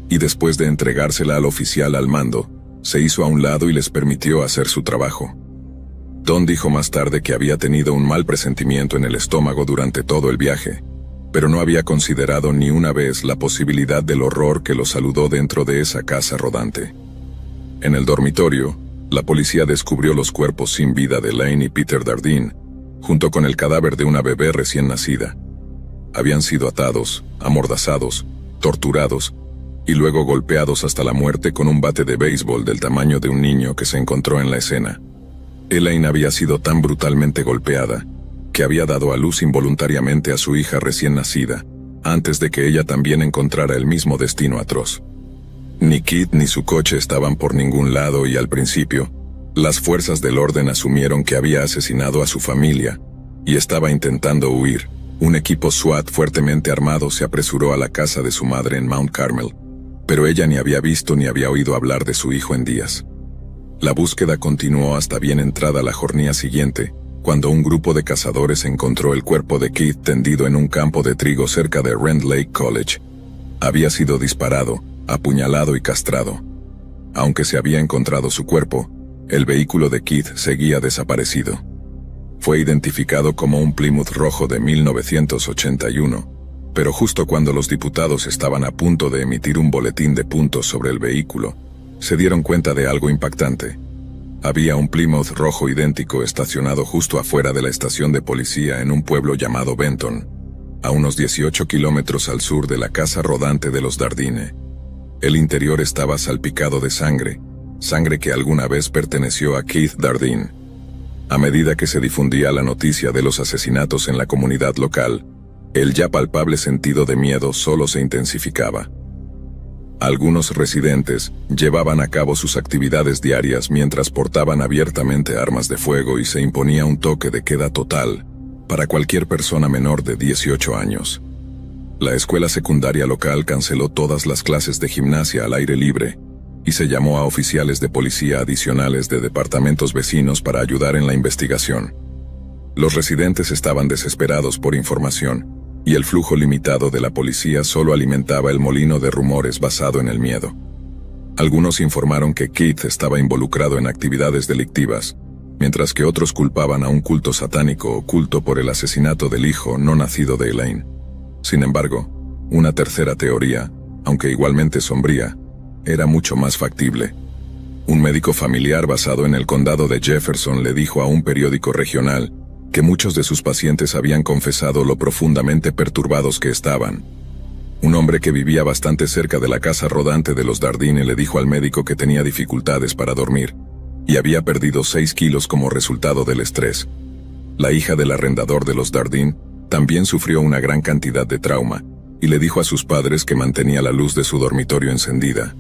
y después de entregársela al oficial al mando, se hizo a un lado y les permitió hacer su trabajo. Don dijo más tarde que había tenido un mal presentimiento en el estómago durante todo el viaje, pero no había considerado ni una vez la posibilidad del horror que lo saludó dentro de esa casa rodante. En el dormitorio, la policía descubrió los cuerpos sin vida de Elaine y Peter Dardeen, junto con el cadáver de una bebé recién nacida. Habían sido atados, amordazados, torturados, y luego golpeados hasta la muerte con un bate de béisbol del tamaño de un niño que se encontró en la escena. Elaine había sido tan brutalmente golpeada que había dado a luz involuntariamente a su hija recién nacida, antes de que ella también encontrara el mismo destino atroz. Ni Keith ni su coche estaban por ningún lado y al principio, las fuerzas del orden asumieron que había asesinado a su familia y estaba intentando huir. Un equipo SWAT fuertemente armado se apresuró a la casa de su madre en Mount Carmel, pero ella ni había visto ni había oído hablar de su hijo en días. La búsqueda continuó hasta bien entrada la jornada siguiente, cuando un grupo de cazadores encontró el cuerpo de Keith tendido en un campo de trigo cerca de Rend Lake College. Había sido disparado, apuñalado y castrado. Aunque se había encontrado su cuerpo, el vehículo de Keith seguía desaparecido. Fue identificado como un Plymouth rojo de 1981, pero justo cuando los diputados estaban a punto de emitir un boletín de puntos sobre el vehículo, se dieron cuenta de algo impactante. Había un Plymouth rojo idéntico estacionado justo afuera de la estación de policía en un pueblo llamado Benton, a unos 18 kilómetros al sur de la casa rodante de los Dardeen. El interior estaba salpicado de sangre, sangre que alguna vez perteneció a Keith Dardeen. A medida que se difundía la noticia de los asesinatos en la comunidad local, el ya palpable sentido de miedo solo se intensificaba. Algunos residentes llevaban a cabo sus actividades diarias mientras portaban abiertamente armas de fuego y se imponía un toque de queda total para cualquier persona menor de 18 años. La escuela secundaria local canceló todas las clases de gimnasia al aire libre y se llamó a oficiales de policía adicionales de departamentos vecinos para ayudar en la investigación. Los residentes estaban desesperados por información, y el flujo limitado de la policía solo alimentaba el molino de rumores basado en el miedo. Algunos informaron que Keith estaba involucrado en actividades delictivas, mientras que otros culpaban a un culto satánico oculto por el asesinato del hijo no nacido de Elaine. Sin embargo, una tercera teoría, aunque igualmente sombría, era mucho más factible. Un médico familiar basado en el condado de Jefferson le dijo a un periódico regional que muchos de sus pacientes habían confesado lo profundamente perturbados que estaban. Un hombre que vivía bastante cerca de la casa rodante de los Dardeen le dijo al médico que tenía dificultades para dormir, y había perdido 6 kilos como resultado del estrés. La hija del arrendador de los Dardeen también sufrió una gran cantidad de trauma, y le dijo a sus padres que mantenía la luz de su dormitorio encendida,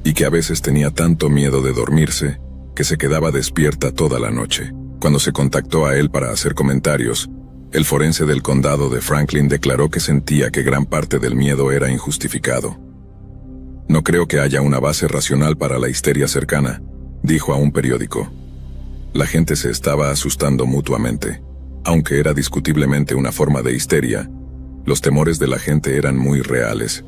y que a veces tenía tanto miedo de dormirse, que se quedaba despierta toda la noche. Cuando se contactó a él para hacer comentarios, el forense del condado de Franklin declaró que sentía que gran parte del miedo era injustificado. «No creo que haya una base racional para la histeria cercana», dijo a un periódico. La gente se estaba asustando mutuamente. Aunque era discutiblemente una forma de histeria, los temores de la gente eran muy reales.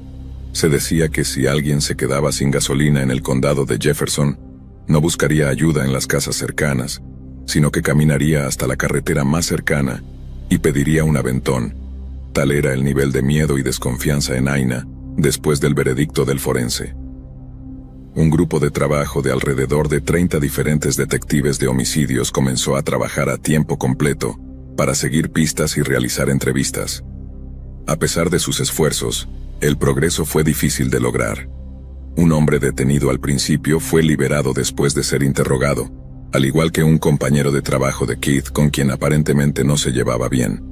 Se decía que si alguien se quedaba sin gasolina en el condado de Jefferson, no buscaría ayuda en las casas cercanas, sino que caminaría hasta la carretera más cercana y pediría un aventón. Tal era el nivel de miedo y desconfianza en Aina después del veredicto del forense. Un grupo de trabajo de alrededor de 30 diferentes detectives de homicidios comenzó a trabajar a tiempo completo para seguir pistas y realizar entrevistas. A pesar de sus esfuerzos, el progreso fue difícil de lograr. Un hombre detenido al principio fue liberado después de ser interrogado, al igual que un compañero de trabajo de Keith con quien aparentemente no se llevaba bien.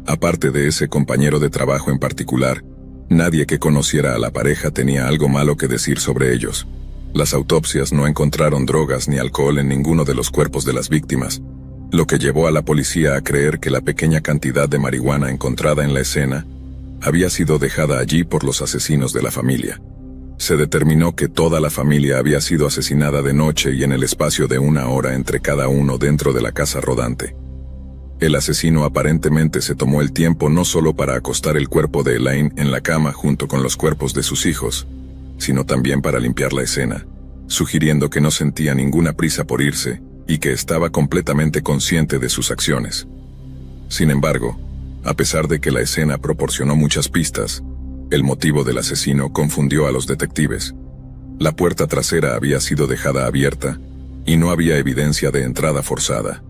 Aparte de ese compañero de trabajo en particular, nadie que conociera a la pareja tenía algo malo que decir sobre ellos. Las autopsias no encontraron drogas ni alcohol en ninguno de los cuerpos de las víctimas, lo que llevó a la policía a creer que la pequeña cantidad de marihuana encontrada en la escena había sido dejada allí por los asesinos de la familia. Se determinó que toda la familia había sido asesinada de noche y en el espacio de 1 hora entre cada uno dentro de la casa rodante. El asesino aparentemente se tomó el tiempo no solo para acostar el cuerpo de Elaine en la cama junto con los cuerpos de sus hijos, sino también para limpiar la escena, sugiriendo que no sentía ninguna prisa por irse y que estaba completamente consciente de sus acciones. Sin embargo, a pesar de que la escena proporcionó muchas pistas, el motivo del asesino confundió a los detectives. La puerta trasera había sido dejada abierta y no había evidencia de entrada forzada.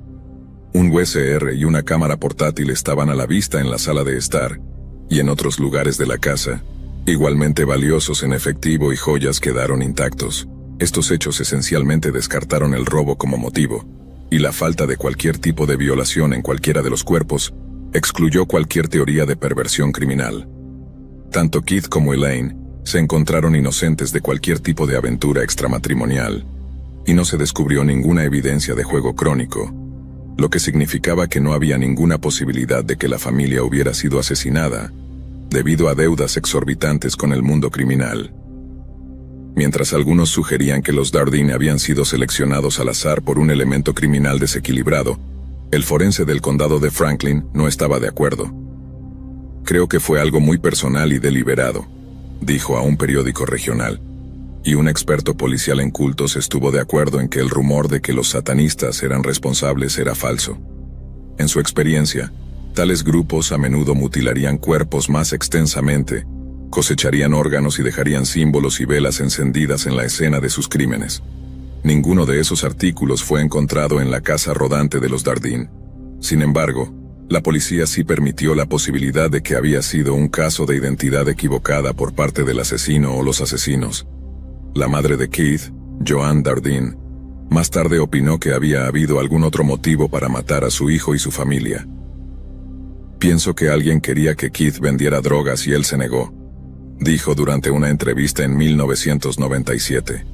Un VCR y una cámara portátil estaban a la vista en la sala de estar, y en otros lugares de la casa, igualmente valiosos en efectivo y joyas quedaron intactos. Estos hechos esencialmente descartaron el robo como motivo, y la falta de cualquier tipo de violación en cualquiera de los cuerpos excluyó cualquier teoría de perversión criminal. Tanto Keith como Elaine se encontraron inocentes de cualquier tipo de aventura extramatrimonial, y no se descubrió ninguna evidencia de juego crónico, lo que significaba que no había ninguna posibilidad de que la familia hubiera sido asesinada, debido a deudas exorbitantes con el mundo criminal. Mientras algunos sugerían que los Dardeen habían sido seleccionados al azar por un elemento criminal desequilibrado, el forense del condado de Franklin no estaba de acuerdo. «Creo que fue algo muy personal y deliberado», dijo a un periódico regional, y un experto policial en cultos estuvo de acuerdo en que el rumor de que los satanistas eran responsables era falso. En su experiencia, tales grupos a menudo mutilarían cuerpos más extensamente, cosecharían órganos y dejarían símbolos y velas encendidas en la escena de sus crímenes. Ninguno de esos artículos fue encontrado en la casa rodante de los Dardeen. Sin embargo, La policía sí permitió la posibilidad de que había sido un caso de identidad equivocada por parte del asesino o los asesinos. La madre de Keith, Joan Dardine, más tarde opinó que había habido algún otro motivo para matar a su hijo y su familia. Pienso que alguien quería que Keith vendiera drogas y él se negó, dijo durante una entrevista en 1997.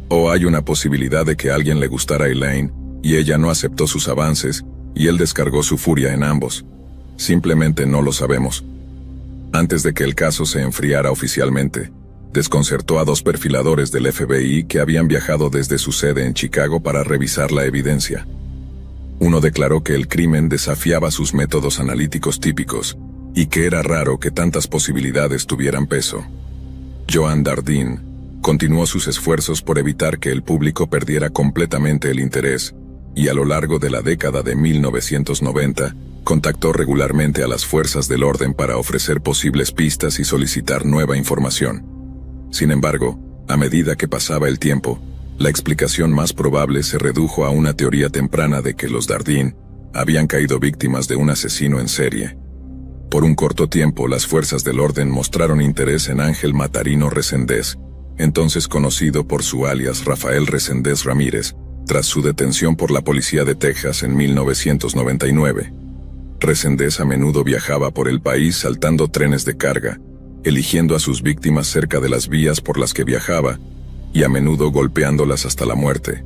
O hay una posibilidad de que a alguien le gustara Elaine, y ella no aceptó sus avances, y él descargó su furia en ambos. Simplemente no lo sabemos. Antes de que el caso se enfriara oficialmente, desconcertó a 2 perfiladores del FBI que habían viajado desde su sede en Chicago para revisar la evidencia. Uno declaró que el crimen desafiaba sus métodos analíticos típicos, y que era raro que tantas posibilidades tuvieran peso. Joan Dardine continuó sus esfuerzos por evitar que el público perdiera completamente el interés, y a lo largo de la década de 1990, contactó regularmente a las fuerzas del orden para ofrecer posibles pistas y solicitar nueva información. Sin embargo, a medida que pasaba el tiempo, la explicación más probable se redujo a una teoría temprana de que los Dardine habían caído víctimas de un asesino en serie. Por un corto tiempo, las fuerzas del orden mostraron interés en Ángel Matarino Reséndez, entonces conocido por su alias Rafael Reséndez Ramírez, tras su detención por la policía de Texas en 1999. Reséndez a menudo viajaba por el país saltando trenes de carga, eligiendo a sus víctimas cerca de las vías por las que viajaba, y a menudo golpeándolas hasta la muerte.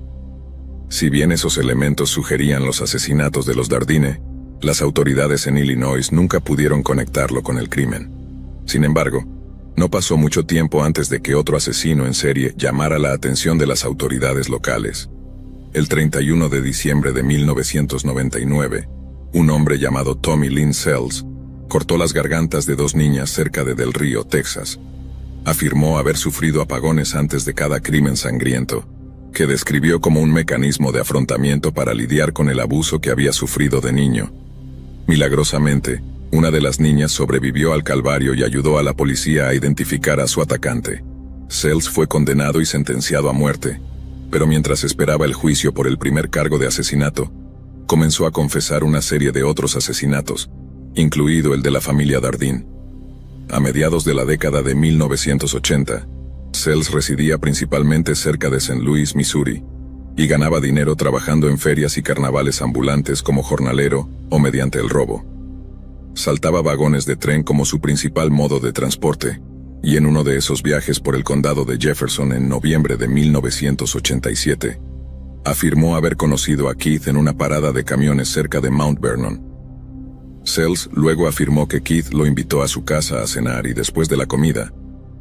Si bien esos elementos sugerían los asesinatos de los Dardine, las autoridades en Illinois nunca pudieron conectarlo con el crimen. Sin embargo, no pasó mucho tiempo antes de que otro asesino en serie llamara la atención de las autoridades locales. El 31 de diciembre de 1999, un hombre llamado Tommy Lynn Sells cortó las gargantas de 2 niñas cerca de Del Río, Texas. Afirmó haber sufrido apagones antes de cada crimen sangriento, que describió como un mecanismo de afrontamiento para lidiar con el abuso que había sufrido de niño. Milagrosamente, una de las niñas sobrevivió al calvario y ayudó a la policía a identificar a su atacante. Sells fue condenado y sentenciado a muerte, pero mientras esperaba el juicio por el primer cargo de asesinato, comenzó a confesar una serie de otros asesinatos, incluido el de la familia Dardine. A mediados de la década de 1980, Sells residía principalmente cerca de St. Louis, Missouri, y ganaba dinero trabajando en ferias y carnavales ambulantes como jornalero o mediante el robo. Saltaba vagones de tren como su principal modo de transporte, y en uno de esos viajes por el condado de Jefferson en noviembre de 1987, afirmó haber conocido a Keith en una parada de camiones cerca de Mount Vernon. Sells luego afirmó que Keith lo invitó a su casa a cenar y después de la comida,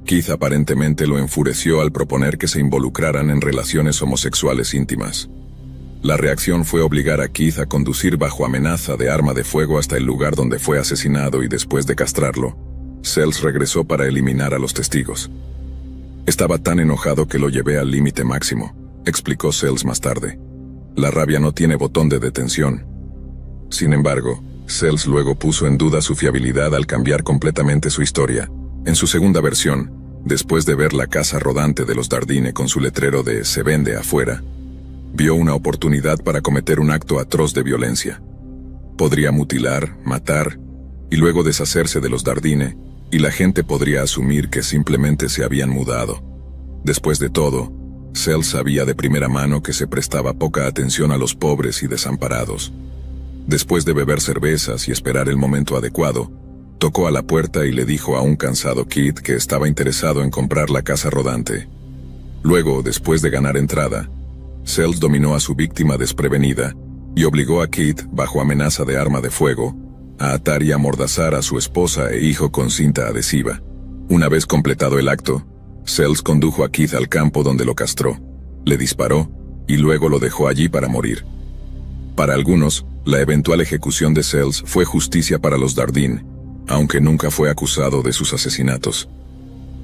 Keith aparentemente lo enfureció al proponer que se involucraran en relaciones homosexuales íntimas. La reacción fue obligar a Keith a conducir bajo amenaza de arma de fuego hasta el lugar donde fue asesinado y después de castrarlo, Sells regresó para eliminar a los testigos. Estaba tan enojado que lo llevé al límite máximo, explicó Sells más tarde. La rabia no tiene botón de detención. Sin embargo, Sells luego puso en duda su fiabilidad al cambiar completamente su historia. En su segunda versión, después de ver la casa rodante de los Dardine con su letrero de "se vende afuera", vio una oportunidad para cometer un acto atroz de violencia. Podría mutilar, matar, y luego deshacerse de los Dardine, y la gente podría asumir que simplemente se habían mudado. Después de todo, Sells sabía de primera mano que se prestaba poca atención a los pobres y desamparados. Después de beber cervezas y esperar el momento adecuado, tocó a la puerta y le dijo a un cansado Keith que estaba interesado en comprar la casa rodante. Luego, después de ganar entrada, Sells dominó a su víctima desprevenida y obligó a Keith, bajo amenaza de arma de fuego, a atar y amordazar a su esposa e hijo con cinta adhesiva. Una vez completado el acto, Sells condujo a Keith al campo donde lo castró, le disparó y luego lo dejó allí para morir. Para algunos, la eventual ejecución de Sells fue justicia para los Dardine, aunque nunca fue acusado de sus asesinatos.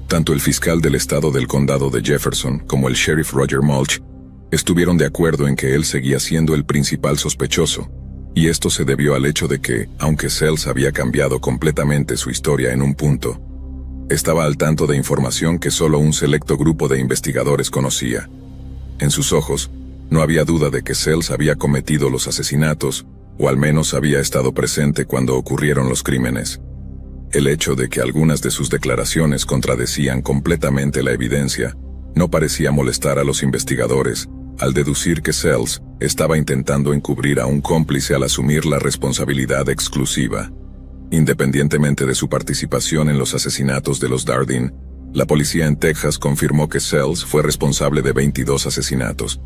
Tanto el fiscal del estado del condado de Jefferson como el sheriff Roger Mulch estuvieron de acuerdo en que él seguía siendo el principal sospechoso, y esto se debió al hecho de que, aunque Sells había cambiado completamente su historia en un punto, estaba al tanto de información que solo un selecto grupo de investigadores conocía. En sus ojos, no había duda de que Sells había cometido los asesinatos, o al menos había estado presente cuando ocurrieron los crímenes. El hecho de que algunas de sus declaraciones contradecían completamente la evidencia no parecía molestar a los investigadores, al deducir que Sells estaba intentando encubrir a un cómplice al asumir la responsabilidad exclusiva. Independientemente de su participación en los asesinatos de los Dardeen, la policía en Texas confirmó que Sells fue responsable de 22 asesinatos.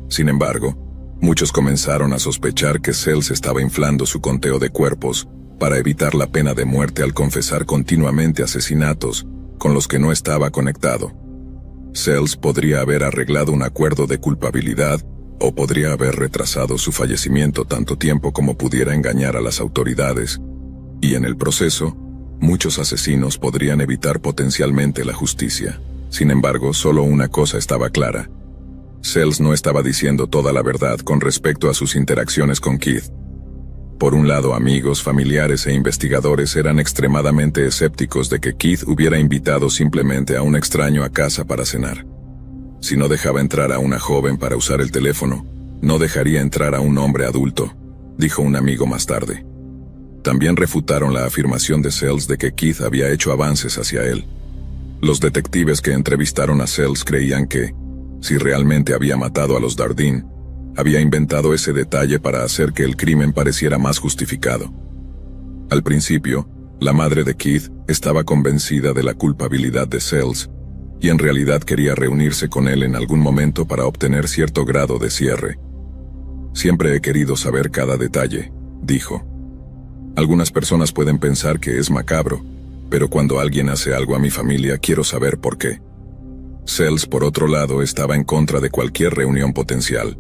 Sin embargo, muchos comenzaron a sospechar que Sells estaba inflando su conteo de cuerpos para evitar la pena de muerte al confesar continuamente asesinatos con los que no estaba conectado. Sells podría haber arreglado un acuerdo de culpabilidad o podría haber retrasado su fallecimiento tanto tiempo como pudiera engañar a las autoridades, y en el proceso, muchos asesinos podrían evitar potencialmente la justicia. Sin embargo, solo una cosa estaba clara. Sells no estaba diciendo toda la verdad con respecto a sus interacciones con Keith. Por un lado, amigos, familiares e investigadores eran extremadamente escépticos de que Keith hubiera invitado simplemente a un extraño a casa para cenar. Si no dejaba entrar a una joven para usar el teléfono, no dejaría entrar a un hombre adulto, dijo un amigo más tarde. También refutaron la afirmación de Sells de que Keith había hecho avances hacia él. Los detectives que entrevistaron a Sells creían que, si realmente había matado a los Dardeen, había inventado ese detalle para hacer que el crimen pareciera más justificado. Al principio, la madre de Keith estaba convencida de la culpabilidad de Sells, y en realidad quería reunirse con él en algún momento para obtener cierto grado de cierre. Siempre he querido saber cada detalle, dijo. Algunas personas pueden pensar que es macabro, pero cuando alguien hace algo a mi familia quiero saber por qué. Sells, por otro lado, estaba en contra de cualquier reunión potencial.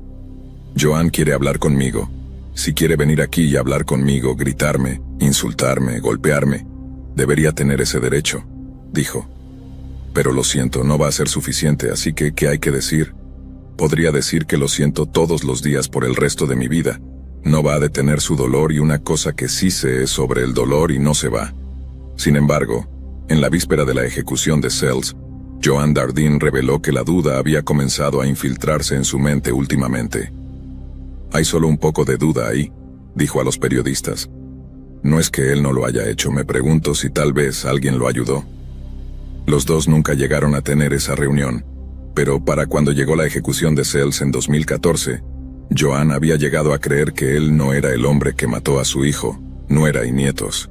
Joan quiere hablar conmigo. Si quiere venir aquí y hablar conmigo, gritarme, insultarme, golpearme, debería tener ese derecho, dijo. Pero lo siento, no va a ser suficiente, así que, ¿qué hay que decir? Podría decir que lo siento todos los días por el resto de mi vida. No va a detener su dolor y una cosa que sí sé es sobre el dolor y no se va. Sin embargo, en la víspera de la ejecución de Sells, Joan Dardeen reveló que la duda había comenzado a infiltrarse en su mente últimamente. Hay solo un poco de duda ahí, dijo a los periodistas. No es que él no lo haya hecho, me pregunto si tal vez alguien lo ayudó. Los dos nunca llegaron a tener esa reunión, pero para cuando llegó la ejecución de Sells en 2014, Joan había llegado a creer que él no era el hombre que mató a su hijo, nuera y nietos.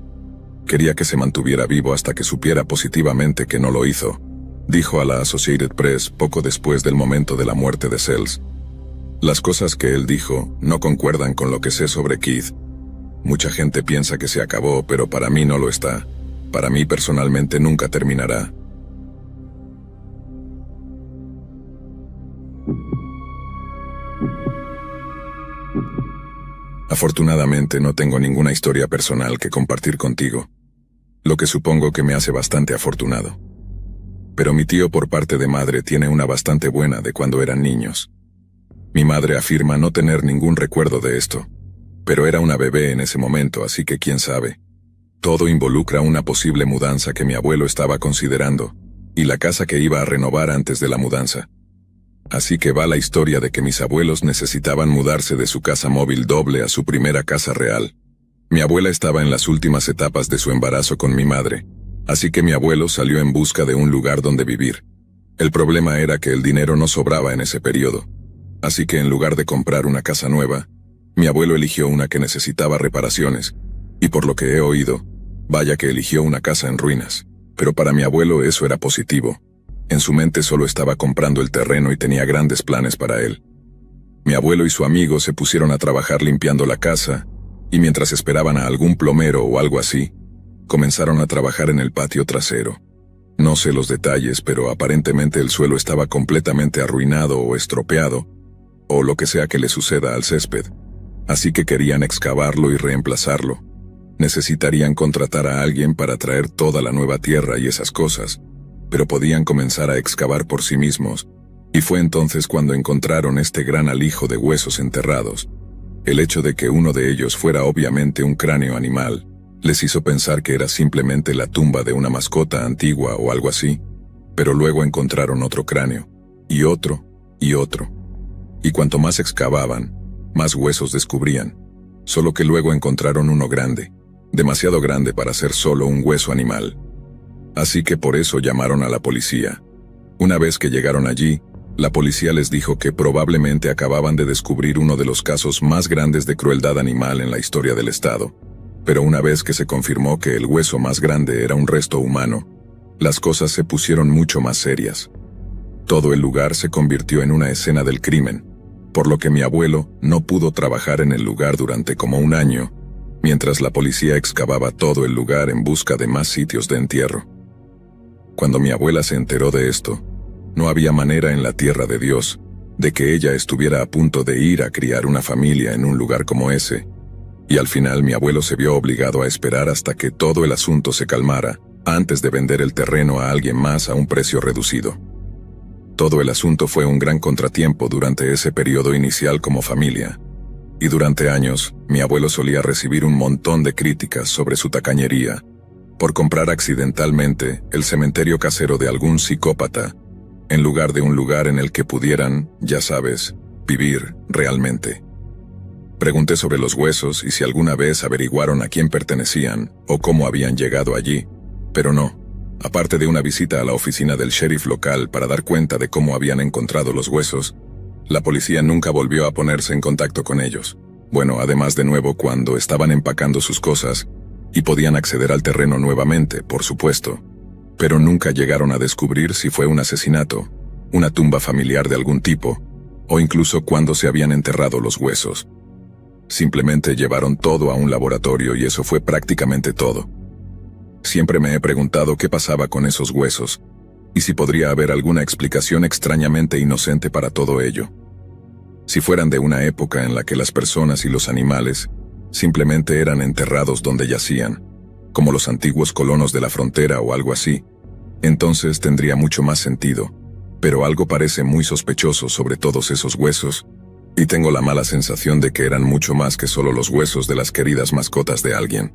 Quería que se mantuviera vivo hasta que supiera positivamente que no lo hizo, dijo a la Associated Press poco después del momento de la muerte de Sells. Las cosas que él dijo no concuerdan con lo que sé sobre Keith. Mucha gente piensa que se acabó, pero para mí no lo está. Para mí personalmente nunca terminará. Afortunadamente no tengo ninguna historia personal que compartir contigo, lo que supongo que me hace bastante afortunado. Pero mi tío por parte de madre tiene una bastante buena de cuando eran niños. Mi madre afirma no tener ningún recuerdo de esto, pero era una bebé en ese momento, así que quién sabe. Todo involucra una posible mudanza que mi abuelo estaba considerando, y la casa que iba a renovar antes de la mudanza. Así que va la historia de que mis abuelos necesitaban mudarse de su casa móvil doble a su primera casa real. Mi abuela estaba en las últimas etapas de su embarazo con mi madre, así que mi abuelo salió en busca de un lugar donde vivir. El problema era que el dinero no sobraba en ese periodo. Así que en lugar de comprar una casa nueva, mi abuelo eligió una que necesitaba reparaciones, y por lo que he oído, vaya que eligió una casa en ruinas. Pero para mi abuelo eso era positivo. En su mente solo estaba comprando el terreno y tenía grandes planes para él. Mi abuelo y su amigo se pusieron a trabajar limpiando la casa, y mientras esperaban a algún plomero o algo así, comenzaron a trabajar en el patio trasero. No sé los detalles, pero aparentemente el suelo estaba completamente arruinado o estropeado, o lo que sea que le suceda al césped. Así que querían excavarlo y reemplazarlo. Necesitarían contratar a alguien para traer toda la nueva tierra y esas cosas, pero podían comenzar a excavar por sí mismos, y fue entonces cuando encontraron este gran alijo de huesos enterrados. El hecho de que uno de ellos fuera obviamente un cráneo animal, les hizo pensar que era simplemente la tumba de una mascota antigua o algo así, pero luego encontraron otro cráneo, y otro, y otro. Y cuanto más excavaban, más huesos descubrían. solo que luego encontraron uno grande, demasiado grande para ser solo un hueso animal. Así que por eso llamaron a la policía. Una vez que llegaron allí, la policía les dijo que probablemente acababan de descubrir uno de los casos más grandes de crueldad animal en la historia del estado. Pero una vez que se confirmó que el hueso más grande era un resto humano, las cosas se pusieron mucho más serias. Todo el lugar se convirtió en una escena del crimen, por lo que mi abuelo no pudo trabajar en el lugar durante como un año, mientras la policía excavaba todo el lugar en busca de más sitios de entierro. Cuando mi abuela se enteró de esto, no había manera en la tierra de Dios de que ella estuviera a punto de ir a criar una familia en un lugar como ese, y al final mi abuelo se vio obligado a esperar hasta que todo el asunto se calmara, antes de vender el terreno a alguien más a un precio reducido. Todo el asunto fue un gran contratiempo durante ese periodo inicial como familia, y durante años, mi abuelo solía recibir un montón de críticas sobre su tacañería, por comprar accidentalmente el cementerio casero de algún psicópata, en lugar de un lugar en el que pudieran, ya sabes, vivir realmente. Pregunté sobre los huesos y si alguna vez averiguaron a quién pertenecían o cómo habían llegado allí, pero no. Aparte de una visita a la oficina del sheriff local para dar cuenta de cómo habían encontrado los huesos, la policía nunca volvió a ponerse en contacto con ellos. Bueno, además de nuevo cuando estaban empacando sus cosas y podían acceder al terreno nuevamente, por supuesto. Pero nunca llegaron a descubrir si fue un asesinato, una tumba familiar de algún tipo, o incluso cuándo se habían enterrado los huesos. Simplemente llevaron todo a un laboratorio y eso fue prácticamente todo. Siempre me he preguntado qué pasaba con esos huesos, y si podría haber alguna explicación extrañamente inocente para todo ello. Si fueran de una época en la que las personas y los animales simplemente eran enterrados donde yacían, como los antiguos colonos de la frontera o algo así, entonces tendría mucho más sentido, pero algo parece muy sospechoso sobre todos esos huesos, y tengo la mala sensación de que eran mucho más que solo los huesos de las queridas mascotas de alguien.